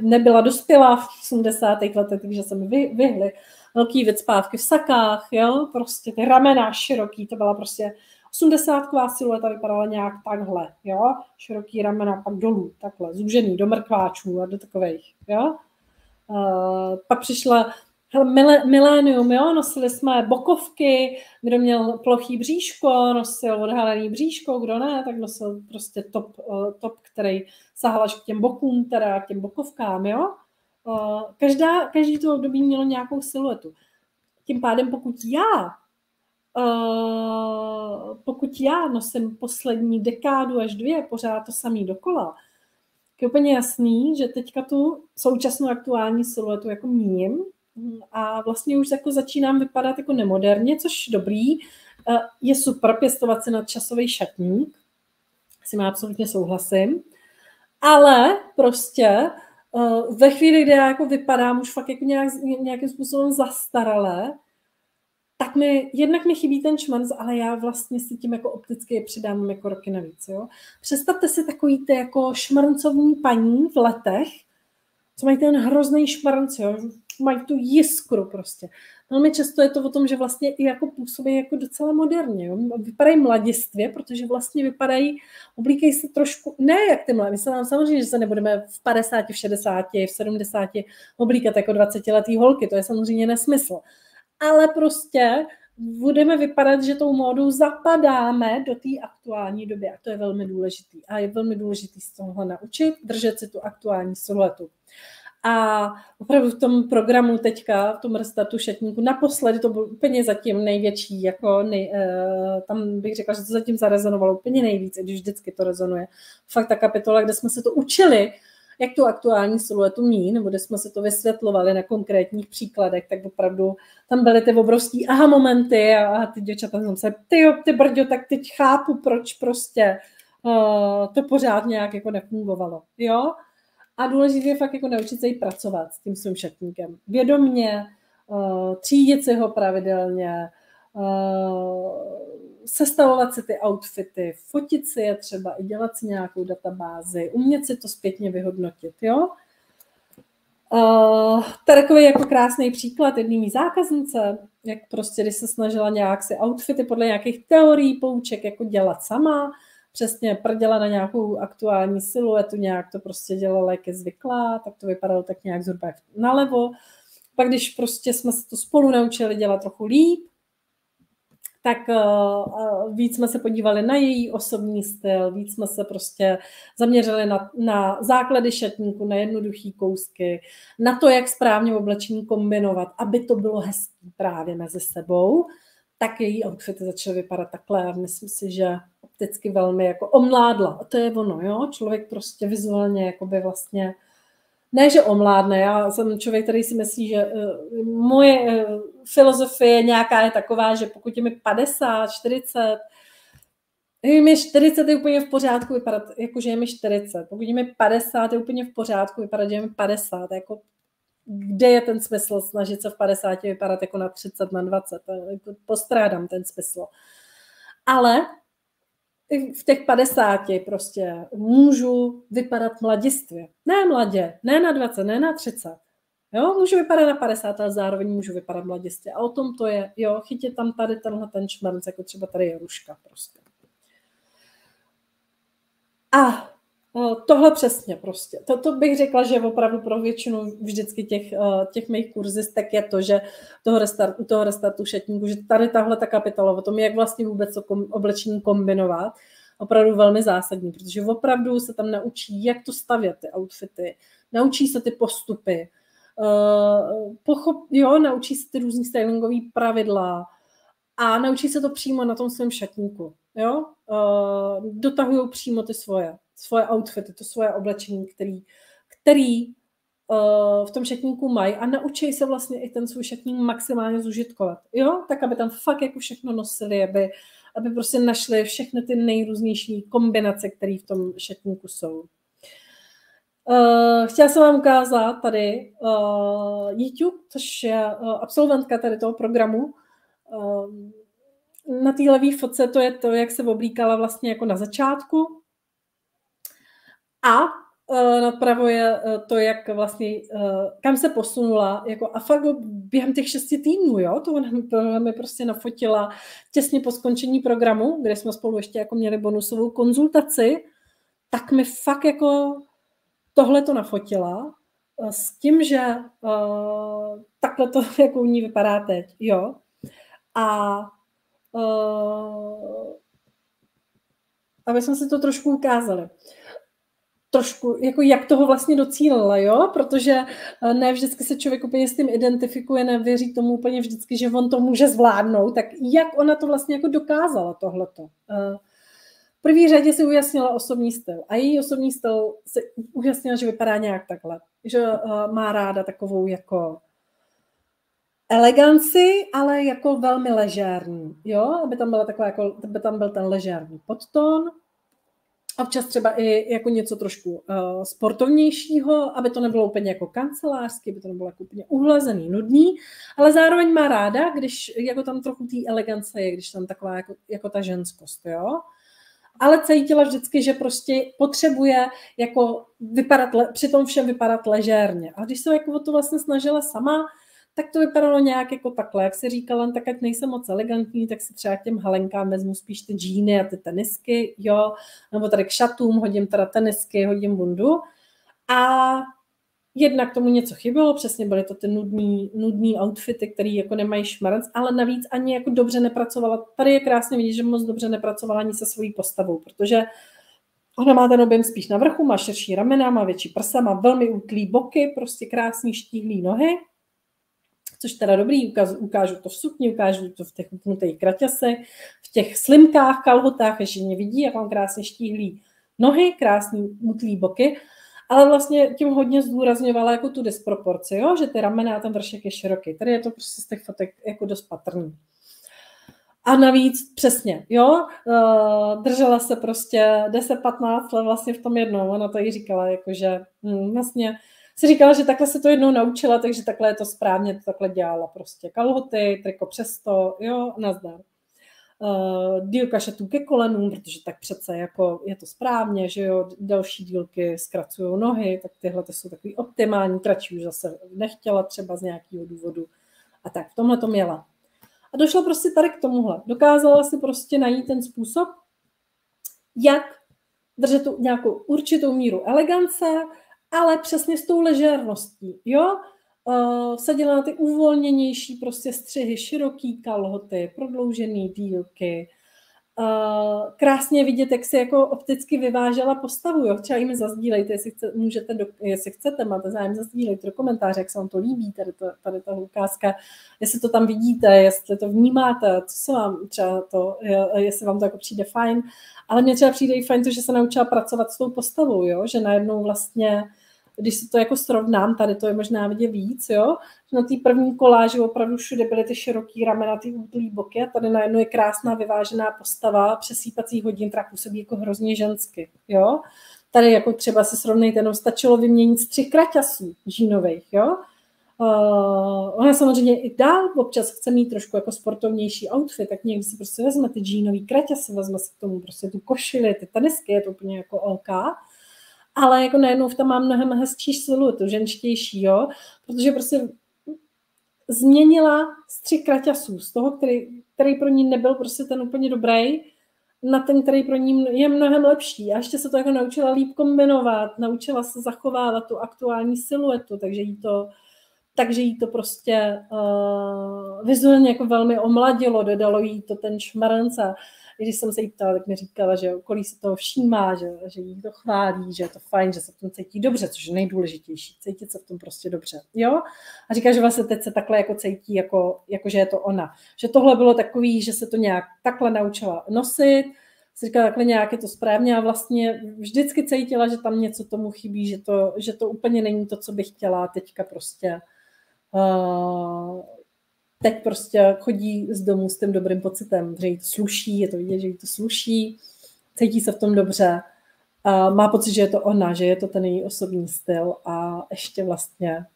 nebyla dospělá v 80. letech, takže jsem vyhly velký vicpávky v sakách, jo, prostě ty ramena široký, to byla prostě 80ková silueta vypadala nějak takhle, jo, široký ramena, pak dolů, takhle, zúžený do mrkváčů a do takových, jo. Pak přišla milénium, jo, nosili jsme bokovky, kdo měl plochý bříško, nosil odhalený bříško, kdo ne, tak nosil prostě top, který sahal až k těm bokům, teda k těm bokovkám, jo. Každý to období mělo nějakou siluetu. Tím pádem, pokud já nosím poslední dekádu až 2 pořád to samý dokola, je úplně jasný, že teďka tu současnou aktuální siluetu jako míním a vlastně už jako začínám vypadat jako nemoderně, což dobrý. Je super pěstovat si nadčasový šatník, s tím absolutně souhlasím, ale prostě ve chvíli, kdy já jako vypadám už fakt jako nějakým způsobem zastaralé, tak jednak mi chybí ten šmanc, ale já vlastně si tím jako opticky je přidám jako roky navíc. Jo? Představte si takový ty jako šmrncovní paní v letech, co mají ten hrozný šmrnc, jo? Mají tu jiskru prostě. Velmi často je to o tom, že vlastně i jako působí jako docela moderně. Jo? Vypadají mladistvě, protože vlastně vypadají, oblíkají se trošku, ne jak ty mladí, samozřejmě, že se nebudeme v 50, v 60, v 70 oblíkat jako 20letý holky, to je samozřejmě nesmysl. Ale prostě budeme vypadat, že tou módou zapadáme do té aktuální doby a to je velmi důležitý. A je velmi důležitý z toho naučit, držet si tu aktuální siluetu. A opravdu v tom programu teďka, v tom restartu šatníku, naposledy to byl úplně zatím největší, jako tam bych řekla, že to zatím zarezonovalo úplně nejvíc, i když vždycky to rezonuje. Fakt ta kapitola, kde jsme se to učili, jak tu aktuální siluetu mít, nebo kde jsme se to vysvětlovali na konkrétních příkladech, tak opravdu tam byly ty obrovský aha momenty a ty děvčata jsem se, ty brďo, tak teď chápu, proč prostě to pořád nějak jako nefungovalo, jo? A důležité je fakt jako naučit se jí pracovat s tím svým šatníkem. Vědomně, třídit si ho pravidelně, sestavovat si ty outfity, fotit si je třeba i dělat si nějakou databázi, umět si to zpětně vyhodnotit, jo? To je takový jako krásný příklad jedný mý zákaznice, jak prostě, když se snažila nějak si outfity podle nějakých teorií, pouček jako dělat sama, přesně prděla na nějakou aktuální siluetu, nějak to prostě dělala, jak je zvyklá, tak to vypadalo tak nějak zhruba nalevo. Pak když prostě jsme se to spolu naučili dělat trochu líp, tak víc jsme se podívali na její osobní styl, víc jsme se prostě zaměřili na základy šatníku, na jednoduchý kousky, na to, jak správně oblečení kombinovat, aby to bylo hezký právě mezi sebou, tak její outfity začaly vypadat takhle a myslím si, že opticky velmi jako omládla. A to je ono, jo? Člověk prostě vizuálně jakoby vlastně, ne, že omládne, já jsem člověk, který si myslí, že moje filozofie nějaká je taková, že pokud je mi 50, 40, je mi 40 je úplně v pořádku vypadat, jakože je mi 40. Pokud je mi 50 je úplně v pořádku vypadat, že je mi 50. Jako, kde je ten smysl snažit se v 50 vypadat jako na 30, na 20? Postrádám ten smysl. Ale v těch 50 prostě můžu vypadat mladistvě. Ne mladě, ne na 20, ne na 30. Jo, můžu vypadat na 50, ale zároveň můžu vypadat mladistvě. A o tom to je, jo, chytit tam tady tenhle ten šmrnc, jako třeba tady je Ruška prostě. A tohle přesně prostě. To bych řekla, že opravdu pro většinu vždycky těch mých kurzistek je to, že toho restartu šatníku, že tady tahle ta kapitola o tom, jak vlastně vůbec to oblečení kombinovat, opravdu velmi zásadní, protože opravdu se tam naučí, jak to stavět, ty outfity, naučí se ty postupy, naučí se ty různý stylingové pravidla a naučí se to přímo na tom svém šatníku. Jo? Dotahují přímo ty svoje outfity, to svoje oblečení, který v tom šatníku mají a naučí se vlastně i ten svůj šatník maximálně zužitkovat. Jo? Tak, aby tam fakt jako všechno nosili, aby prostě našli všechny ty nejrůznější kombinace, které v tom šatníku jsou. Chtěla jsem vám ukázat tady YouTube, což je absolventka tady toho programu. Na té levé fotce to je to, jak se oblíkala vlastně jako na začátku. A napravo je to, jak vlastně, kam se posunula, jako a fakt během těch 6 týdnů, jo, to ona mi prostě nafotila těsně po skončení programu, kde jsme spolu ještě jako měli bonusovou konzultaci, tak mi fakt jako tohle to nafotila s tím, že takhle to jako u ní vypadá teď, jo. A aby jsme si to trošku ukázali. Trošku, jako jak toho vlastně docílila, jo, protože ne vždycky se člověk úplně s tím identifikuje, nevěří tomu úplně vždycky, že on to může zvládnout, tak jak ona to vlastně jako dokázala tohleto. V první řadě si ujasnila osobní styl a její osobní styl si ujasnila, že vypadá nějak takhle, že má ráda takovou jako eleganci, ale jako velmi ležérní, jo, aby tam byla taková, jako, aby tam byl ten ležérní podtón. Občas třeba i jako něco trošku sportovnějšího, aby to nebylo úplně jako kancelářský, aby to nebylo jako úplně uhlazený, nudný, ale zároveň má ráda, když jako tam trochu té elegance je, když tam taková jako ta ženskost, jo. Ale cítila vždycky, že prostě potřebuje jako při tom všem vypadat ležérně. A když se jako o to vlastně snažila sama, tak to vypadalo nějak jako takhle. Jak si říkala, tak ať nejsem moc elegantní, tak si třeba k těm halenkám vezmu spíš ty džíny a ty tenisky, jo, nebo tady k šatům hodím teda tenisky, hodím bundu. A jednak tomu něco chybělo, přesně byly to ty nudný outfity, které jako nemají šmerenc, ale navíc ani jako dobře nepracovala. Tady je krásně vidět, že moc dobře nepracovala ani se svojí postavou, protože ona má ten objem spíš na vrchu, má širší ramena, má větší prsa, má velmi útlý boky, prostě krásný štíhlý nohy, což teda dobrý, ukážu to v sukni, ukážu to v těch utnutých kraťasech, v těch slimkách, kalhotách, ještě mě vidí, jak mám krásně štíhlý nohy, krásný útlý boky, ale vlastně tím hodně zdůrazňovala jako tu disproporci, jo? Že ty ramena a ten vršek je široký. Tady je to prostě z těch fotek jako dost patrný. A navíc přesně, jo, držela se prostě 10-15 let vlastně v tom jednou. Ona to jí říkala, jakože vlastně si říkala, že takhle se to jednou naučila, takže takhle je to správně, to takhle dělala prostě. Kalhoty, triko přesto, jo, nazdar. Dílka šatů ke kolenům, protože tak přece jako je to správně, že jo, další dílky zkracují nohy, tak tyhle to jsou takový optimální, kratší už zase nechtěla třeba z nějakého důvodu. A tak v tomhle to měla. A došla prostě tady k tomuhle. Dokázala si prostě najít ten způsob, jak držet tu nějakou určitou míru elegance, ale přesně s tou ležérností, jo. Vsadila na ty uvolněnější prostě střihy, široký kalhoty, prodloužený dílky. Krásně vidět, jak si jako opticky vyvážela postavu. Jo? Třeba mi zazdílejte, jestli chcete, máte zájem, zazdílejte do komentáře, jak se vám to líbí, tady ta ukázka, jestli to tam vidíte, jestli to vnímáte, co se vám třeba jestli vám to jako přijde fajn. Ale mně třeba přijde i fajn to, že se naučila pracovat s tou postavou, jo? Že najednou vlastně když si to jako srovnám, tady to je možná vidět víc, jo, na té první koláži opravdu všude byly ty široký ramena, ty útlý boky a tady najednou je krásná vyvážená postava přesýpacích hodin, která působí jako hrozně žensky, jo. Tady jako třeba se srovnejte, jenom stačilo vyměnit střih kraťasů džínových, jo. Ona samozřejmě i dál občas chce mít trošku jako sportovnější outfit, tak někdy si prostě vezme ty džínový kraťasy, vezme si k tomu prostě tu košili, ty tenisky, je to úplně jako OK. Ale jako najednou tam mám mnohem hezčí siluetu, ženštější, jo, protože prostě změnila střih kraťasů z toho, který pro ní nebyl prostě ten úplně dobrý, na ten, který pro ní je mnohem lepší. A ještě se to jako naučila líp kombinovat, naučila se zachovávat tu aktuální siluetu, takže jí to prostě vizuálně jako velmi omladilo, dodalo jí to ten šmarance. Když jsem se jí ptala, tak mi říkala, že okolí se toho všímá, že jí to chválí, že je to fajn, že se v tom cítí dobře, což je nejdůležitější, cítit se v tom prostě dobře, jo? A říká, že vlastně teď se takhle jako cítí, jako že je to ona. Že tohle bylo takový, že se to nějak takhle naučila nosit, si říkala, takhle nějak je to správně a vlastně vždycky cítila, že tam něco tomu chybí, že to úplně není to, co bych chtěla, teďka prostě teď prostě chodí z domu s tím dobrým pocitem, že jí to sluší, je to vidět, že jí to sluší, cítí se v tom dobře, má pocit, že je to ona, že je to ten její osobní styl a ještě vlastně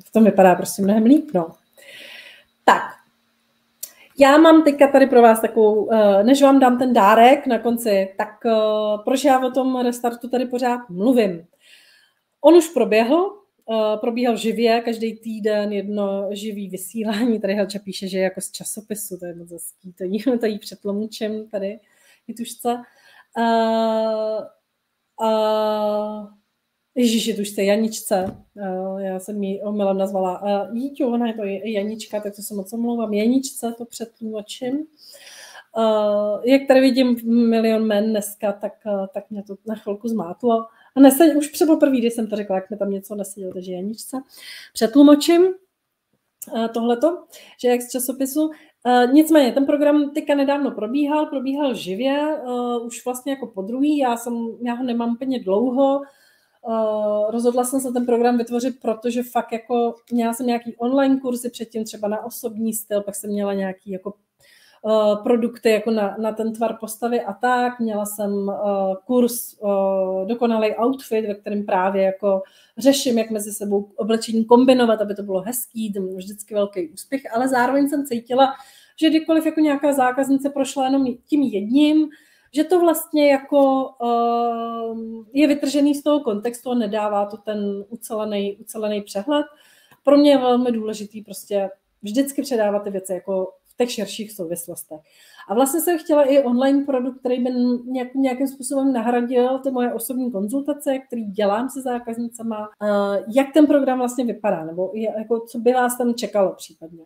v tom vypadá prostě mnohem líp, no. Tak, já mám teďka tady pro vás takovou, než vám dám ten dárek na konci, tak proč já o tom restartu tady pořád mluvím. On už probíhal živě, každý týden jedno živý vysílání. Tady Helča píše, že je jako z časopisu, to je moc hezký, to jí přetlumočím tady, i tušce. Ježiši, tušce, Janičce, já jsem ji omylem nazvala Jíťu, ona je to Janička, tak to se moc omlouvám, Janičce to přetlumočím. Jak tady vidím milion men dneska, tak mě to na chvilku zmátlo. A už třeba první, když jsem to řekla, jak mi tam něco nesedělo, takže Janičce. Přetlumočím tohleto, že jak z časopisu. Nicméně, ten program teďka nedávno probíhal živě, už vlastně jako podruhý, já ho nemám úplně dlouho, rozhodla jsem se ten program vytvořit, protože fakt jako měla jsem nějaký online kurzy předtím třeba na osobní styl, pak jsem měla nějaký jako produkty jako na ten tvar postavy a tak. Měla jsem kurz Dokonalý outfit, ve kterém právě jako řeším, jak mezi sebou oblečení kombinovat, aby to bylo hezký, to byl vždycky velký úspěch, ale zároveň jsem cítila, že kdykoliv jako nějaká zákaznice prošla jenom tím jedním, že to vlastně jako je vytržený z toho kontextu a nedává to ten ucelený přehled. Pro mě je velmi důležitý prostě vždycky předávat ty věci jako v těch širších souvislostech. A vlastně jsem chtěla i online produkt, který by nějakým způsobem nahradil ty moje osobní konzultace, který dělám se zákaznicama. Jak ten program vlastně vypadá, nebo jako, co by vás tam čekalo případně.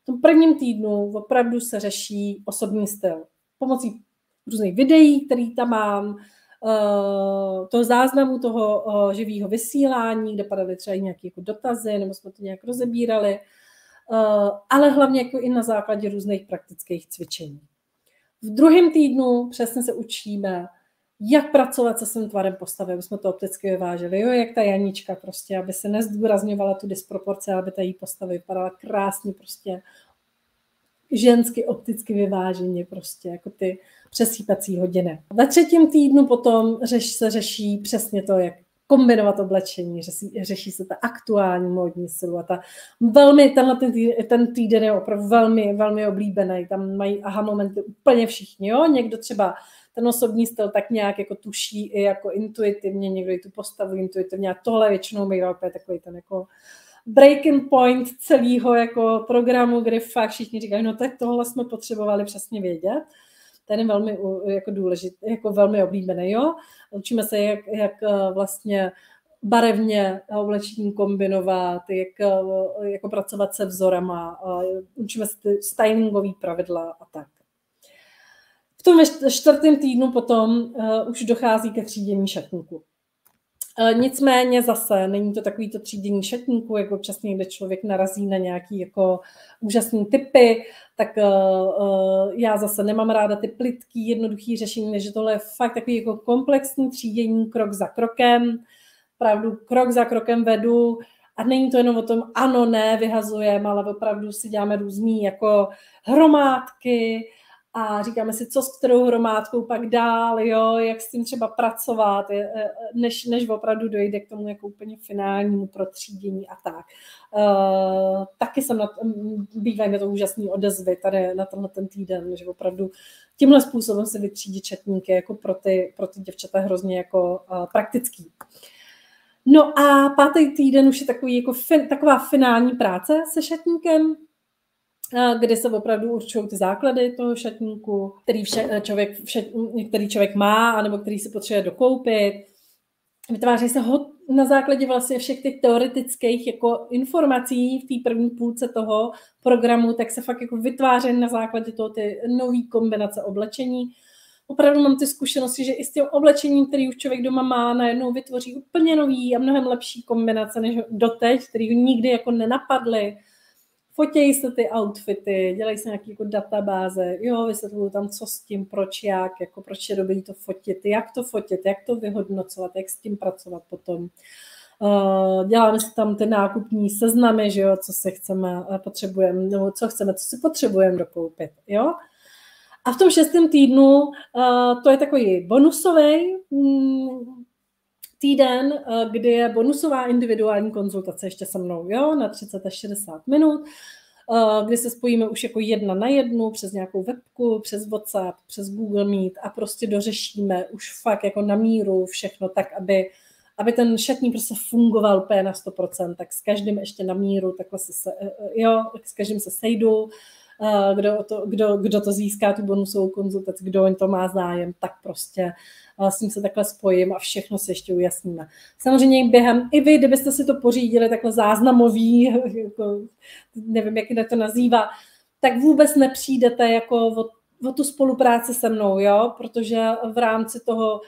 V tom prvním týdnu opravdu se řeší osobní styl pomocí různých videí, který tam mám, toho záznamu toho živého vysílání, kde padaly třeba i nějaké jako dotazy, nebo jsme to nějak rozebírali, ale hlavně jako i na základě různých praktických cvičení. V druhém týdnu přesně se učíme, jak pracovat se svým tvarem postavy, aby jsme to opticky vyvážili, jo, jak ta Janička prostě, aby se nezdůrazňovala tu disproporce, aby ta její postava vypadala krásně prostě žensky opticky vyváženě prostě, jako ty přesýpací hodiny. Ve třetím týdnu potom se řeší přesně to, jak kombinovat oblečení, řeší se ta aktuální módní silueta. Ten týden je opravdu velmi, velmi oblíbený, tam mají aha momenty úplně všichni, jo? Někdo třeba ten osobní styl tak nějak jako tuší i jako intuitivně, někdo i tu postavu intuitivně a tohle většinou bývá opět takový ten jako breaking point celého jako programu, kde fakt všichni říkají, no tak tohle jsme potřebovali přesně vědět. Ten je velmi jako důležitý, jako velmi oblíbený, jo. Učíme se, jak vlastně barevně oblečení kombinovat, jak jako pracovat se vzorama, učíme se ty stylingové pravidla a tak. V tom čtvrtém týdnu potom už dochází ke třídění šatníku. Nicméně zase není to takový to třídění šatníku, jako občas někde člověk narazí na nějaký jako úžasný typy, tak já zase nemám ráda ty plytký, jednoduchý řešení, než tohle je fakt takový jako komplexní třídění krok za krokem, opravdu krok za krokem vedu a není to jenom o tom ano, ne, vyhazujeme, ale opravdu si děláme různý jako hromádky, a říkáme si, co s kterou hromádkou pak dál, jo, jak s tím třeba pracovat, než opravdu dojde k tomu jako úplně finálnímu protřídění a tak. Taky jsem bývají na to úžasný odezvy tady na tenhle ten týden, že opravdu tímhle způsobem se vytřídit šatníky jako pro ty děvčata hrozně jako praktický. No a pátý týden už je takový jako taková finální práce se šatníkem, kde se opravdu určují ty základy toho šatníku, který člověk má, anebo který si potřebuje dokoupit. Vytváří se na základě vlastně všech těch teoretických jako informací v té první půlce toho programu, tak se fakt jako vytváří na základě toho ty nový kombinace oblečení. Opravdu mám ty zkušenosti, že i s tím oblečením, který už člověk doma má, najednou vytvoří úplně nový a mnohem lepší kombinace než doteď, který ho nikdy jako nenapadly. Fotějí se ty outfity, dělají se nějaké jako databáze, jo, vysvětlují tam, co s tím, proč, jak, jako proč je dobrý to fotit, jak to vyhodnocovat, jak s tím pracovat potom. Děláme si tam ty nákupní seznamy, že jo, co si potřebujeme dokoupit, jo. A v tom 6. týdnu to je takový bonusový týden, kdy je bonusová individuální konzultace ještě se mnou, jo, na 30 až 60 minut, kdy se spojíme už jako 1 na 1 přes nějakou webku, přes WhatsApp, přes Google Meet a prostě dořešíme už fakt jako na míru všechno tak, aby ten šatník prostě fungoval úplně na 100%, tak s každým ještě na míru, takhle s každým se sejdu, kdo to získá, tu bonusovou konzultaci, kdo to má zájem, tak prostě s ním se takhle spojím a všechno se ještě ujasníme. Samozřejmě během, i vy, kdybyste si to pořídili takhle záznamový, jako, nevím, jak to nazývá, tak vůbec nepřijdete jako o tu spolupráci se mnou, jo, protože v rámci toho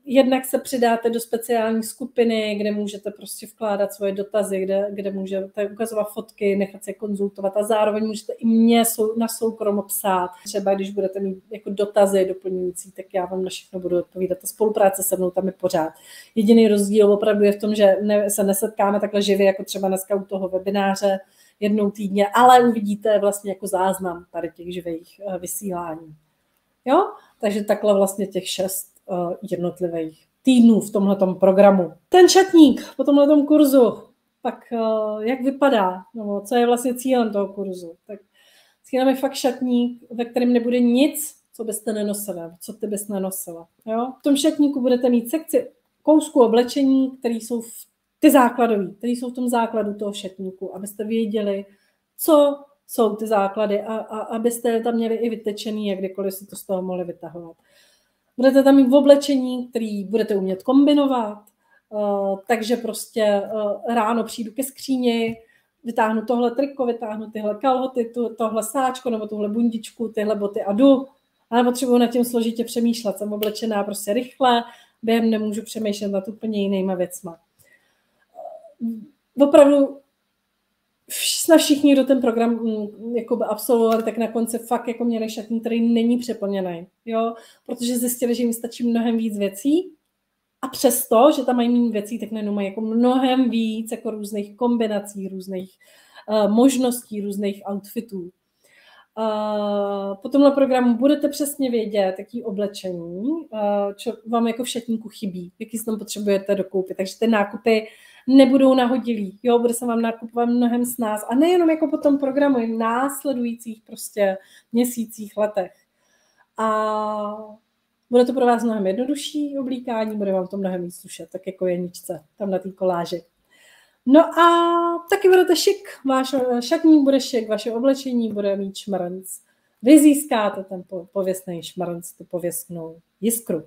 jednak se přidáte do speciální skupiny, kde můžete prostě vkládat svoje dotazy, kde můžete ukazovat fotky, nechat se konzultovat a zároveň můžete i mě na soukromo psát. Třeba když budete mít jako dotazy doplňující, tak já vám na všechno budu odpovídat. Ta spolupráce se mnou tam je pořád. Jediný rozdíl opravdu je v tom, že se nesetkáme takhle živě, jako třeba dneska u toho webináře jednou týdně, ale uvidíte vlastně jako záznam tady těch živých vysílání. Jo? Takže takhle vlastně těch 6 jednotlivých týdnů v tomhletom programu. Ten šatník po tomhletom kurzu, pak jak vypadá, no, co je vlastně cílem toho kurzu. Tak cílem je fakt šatník, ve kterém nebude nic, co byste nenosila, co ty bys nenosila. Jo? V tom šatníku budete mít sekci kousků oblečení, které jsou ty základové, které jsou v tom základu toho šatníku, abyste věděli, co jsou ty základy a abyste tam měli i vytečený, jak kdykoliv si to z toho mohli vytahovat. Budete tam mít v oblečení, který budete umět kombinovat, takže prostě ráno přijdu ke skříni, vytáhnu tohle triko, vytáhnu tyhle kalhoty, tohle sáčko nebo tuhle bundičku, tyhle boty a jdu. Ale potřebuji nad tím složitě přemýšlet. Jsem oblečená prostě rychle, během nemůžu přemýšlet nad úplně jinýma věcma. Opravdu snad všichni, kdo ten program jakoby absolvovali, tak na konci fakt jako měli šatník, který není přeplněný, jo? Protože zjistili, že jim stačí mnohem víc věcí a přesto, že tam mají méně věcí, tak najednou mají jako mnohem víc jako různých kombinací, různých možností, různých outfitů. Po tomhle programu budete přesně vědět, jaký oblečení, co vám jako v šatníku chybí, jaký si tam potřebujete dokoupit. Takže ty nákupy nebudou nahodilý, jo, bude se vám nakupovat mnohem snáz. A nejenom jako po tom programu, i v následujících prostě měsících, letech. A bude to pro vás mnohem jednodušší oblíkání, bude vám to mnohem víc slušet, tak jako Janičce, tam na té koláži. No a taky budete šik, váš šatník bude šik, vaše oblečení bude mít šmrnc. Vy získáte ten pověstný šmrnc, tu pověstnou jiskru.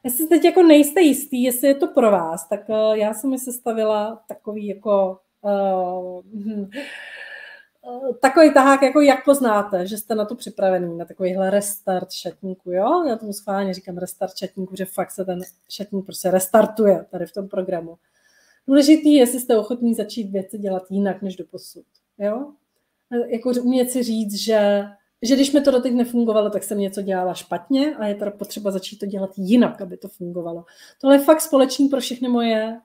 Jestli teď jako nejste jistý, jestli je to pro vás, tak já jsem mi sestavila takový jako takový tahák, jako jak poznáte, že jste na to připravený, na takovýhle restart šatníku, jo? Já tomu schválně říkám restart šatníku, že fakt se ten šatník prostě restartuje tady v tom programu. Důležitý je, jestli jste ochotní začít věci dělat jinak než doposud, jo? Jako umět si říct, že když mi to doteď nefungovalo, tak jsem něco dělala špatně a je teda potřeba začít to dělat jinak, aby to fungovalo. Tohle je fakt společný pro všechny moje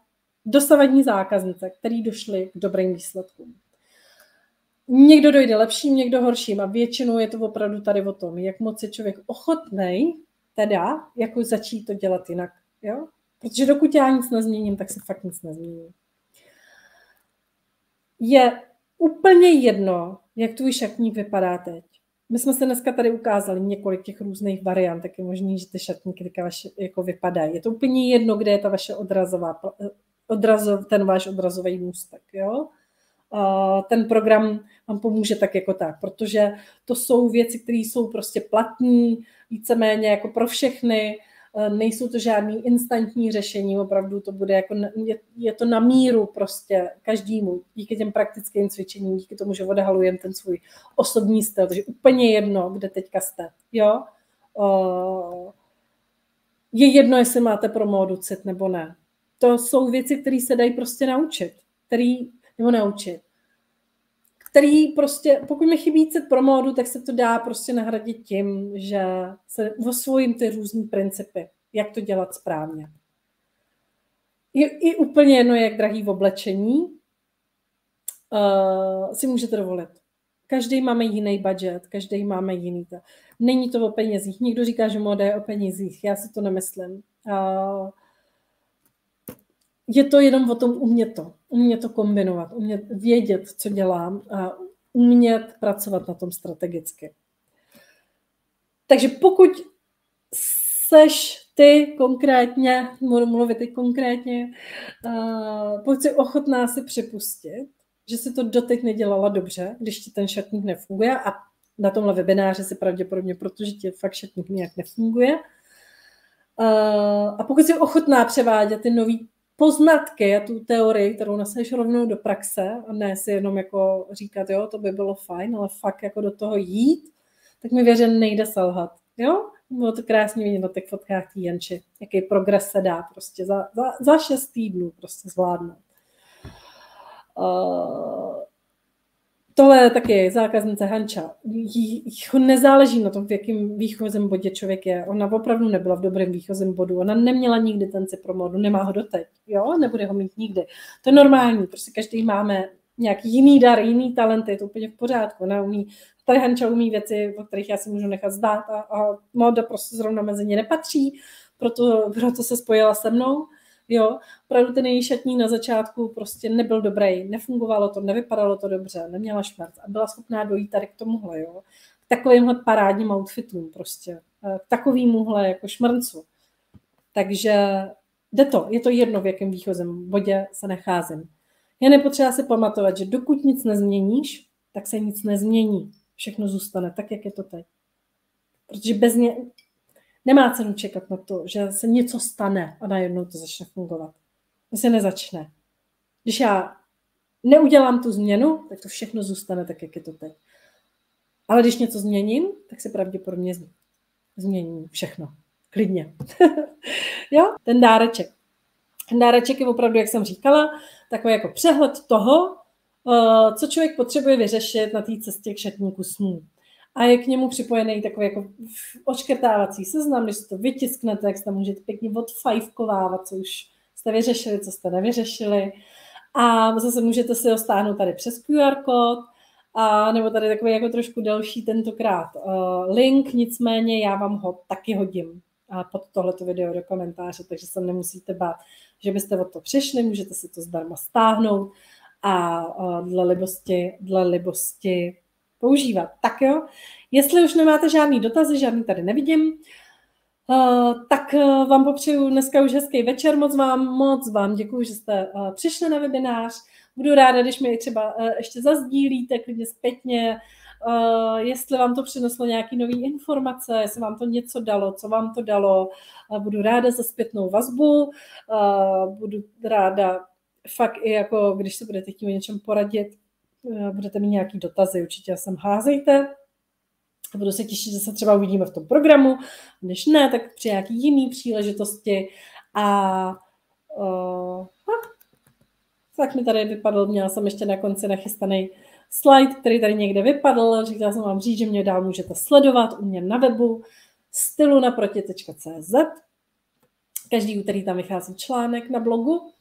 dosavadní zákaznice, který došly k dobrým výsledkům. Někdo dojde lepším, někdo horším a většinou je to opravdu tady o tom, jak moc je člověk ochotnej teda jako začít to dělat jinak. Jo? Protože dokud já nic nezměním, tak se fakt nic nezmění. Je úplně jedno, jak tvůj šatník vypadá teď. My jsme se dneska tady ukázali několik těch různých variant, tak je možný, že ty šatníky teďka vaše, jako vypadají. Je to úplně jedno, kde je ta vaše ten váš odrazový můstek. Jo? Ten program vám pomůže tak jako tak, protože to jsou věci, které jsou prostě platné, víceméně jako pro všechny, nejsou to žádný instantní řešení, opravdu to bude jako, je to na míru prostě každému, díky těm praktickým cvičením, díky tomu, že odhalujeme ten svůj osobní styl, takže úplně jedno, kde teďka jste, jo. Je jedno, jestli máte pro módu cit nebo ne. To jsou věci, které se dají prostě naučit, který prostě, pokud mi chybí cit pro módu, tak se to dá prostě nahradit tím, že se osvojím ty různý principy, jak to dělat správně. Je i úplně jedno, jak drahý v oblečení si můžete dovolit. Každý máme jiný budget, každý máme jiný. Není to o penězích. Někdo říká, že móda je o penězích. Já si to nemyslím. Je to jenom o tom umět to kombinovat, umět vědět, co dělám a umět pracovat na tom strategicky. Takže pokud seš ty konkrétně, budu mluvit ty konkrétně, pokud jsi ochotná si připustit, že si to doteď nedělala dobře, když ti ten šatník nefunguje a na tomhle webináři si pravděpodobně, protože ti fakt šatník nějak nefunguje. A pokud jsi ochotná převádět ty nový poznatky a tu teorii, kterou neseš rovnou do praxe a ne si jenom jako říkat, jo, to by bylo fajn, ale fakt jako do toho jít, tak mi věřím, nejde selhat. Jo? Bylo to krásně vidět na těch fotkách tý Janči, jaký progres se dá prostě za 6 týdnů prostě zvládnout. Tohle je taky zákaznice Hanča. Jí nezáleží na tom, v jakém výchozím bodě člověk je. Ona opravdu nebyla v dobrém výchozím bodu. Ona neměla nikdy ten cypromódu, nemá ho doteď. Jo? Nebude ho mít nikdy. To je normální, prostě každý máme nějaký jiný dar, jiný talent, je to úplně v pořádku. Ona umí, tady Hanča umí věci, o kterých já si můžu nechat zdát a móda prostě zrovna mezi ně nepatří, proto se spojila se mnou. Jo, opravdu ten její šatník na začátku prostě nebyl dobrý, nefungovalo to, nevypadalo to dobře, neměla šmerc a byla schopná dojít tady k tomuhle, jo. K takovýmhle parádním outfitům prostě, k takovýmuhle jako šmrncu. Takže jde to, je to jedno, v jakém výchozím bodě se nacházím. Je nepotřeba si pamatovat, že dokud nic nezměníš, tak se nic nezmění. Všechno zůstane tak, jak je to teď. Protože bez ně nemá cenu čekat na to, že se něco stane a najednou to začne fungovat. To se nezačne. Když já neudělám tu změnu, tak to všechno zůstane tak, jak je to teď. Ale když něco změním, tak se pravděpodobně změní všechno. Klidně. Jo? Ten dáreček. Ten dáreček je opravdu, jak jsem říkala, takový jako přehled toho, co člověk potřebuje vyřešit na té cestě k šatníku snů. A je k němu připojený takový jako odškrtávací seznam, když si to vytisknete, tak si tam můžete pěkně odfajfkovávat, co už jste vyřešili, co jste nevyřešili. A zase můžete si ho stáhnout tady přes QR kód, a nebo tady takový jako trošku delší tentokrát link, nicméně já vám ho taky hodím pod tohleto video do komentáře, takže se nemusíte bát, že byste o to přišli, můžete si to zdarma stáhnout a dle libosti používat. Tak jo, jestli už nemáte žádný dotazy, žádný tady nevidím, tak vám popřeju dneska už hezký večer, moc vám děkuju, že jste přišli na webinář. Budu ráda, když mi třeba ještě zazdílíte klidně zpětně, jestli vám to přineslo nějaké nové informace, jestli vám to něco dalo, co vám to dalo. Budu ráda za zpětnou vazbu, budu ráda fakt i jako, když se budete chtít o něčem poradit, budete mít nějaký dotazy, určitě sem házejte. Budu se těšit, že se třeba uvidíme v tom programu, když ne, tak při nějaký jiný příležitosti. A tak mi tady vypadl, měla jsem ještě na konci nachystaný slide, který tady někde vypadl. Říkala jsem vám říct, že mě dál můžete sledovat u mě na webu stylunaproti.cz. Každý úterý tam vychází článek na blogu.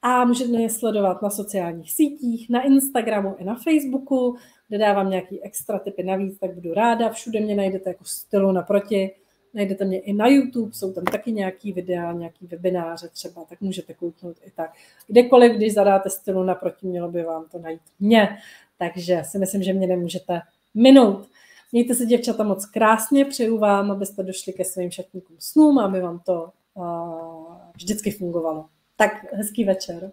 A můžete mě sledovat na sociálních sítích, na Instagramu i na Facebooku, kde dávám nějaký extra tipy navíc, tak budu ráda. Všude mě najdete jako Stylu naproti. Najdete mě i na YouTube, jsou tam taky nějaký videa, nějaký webináře třeba, tak můžete kouknout i tak. Kdekoliv, když zadáte Stylu naproti, mělo by vám to najít mě. Takže si myslím, že mě nemůžete minout. Mějte se, děvčata, moc krásně. Přeju vám, abyste došli ke svým šatníkům snům, aby vám to vždycky fungovalo. Tak hezký večer.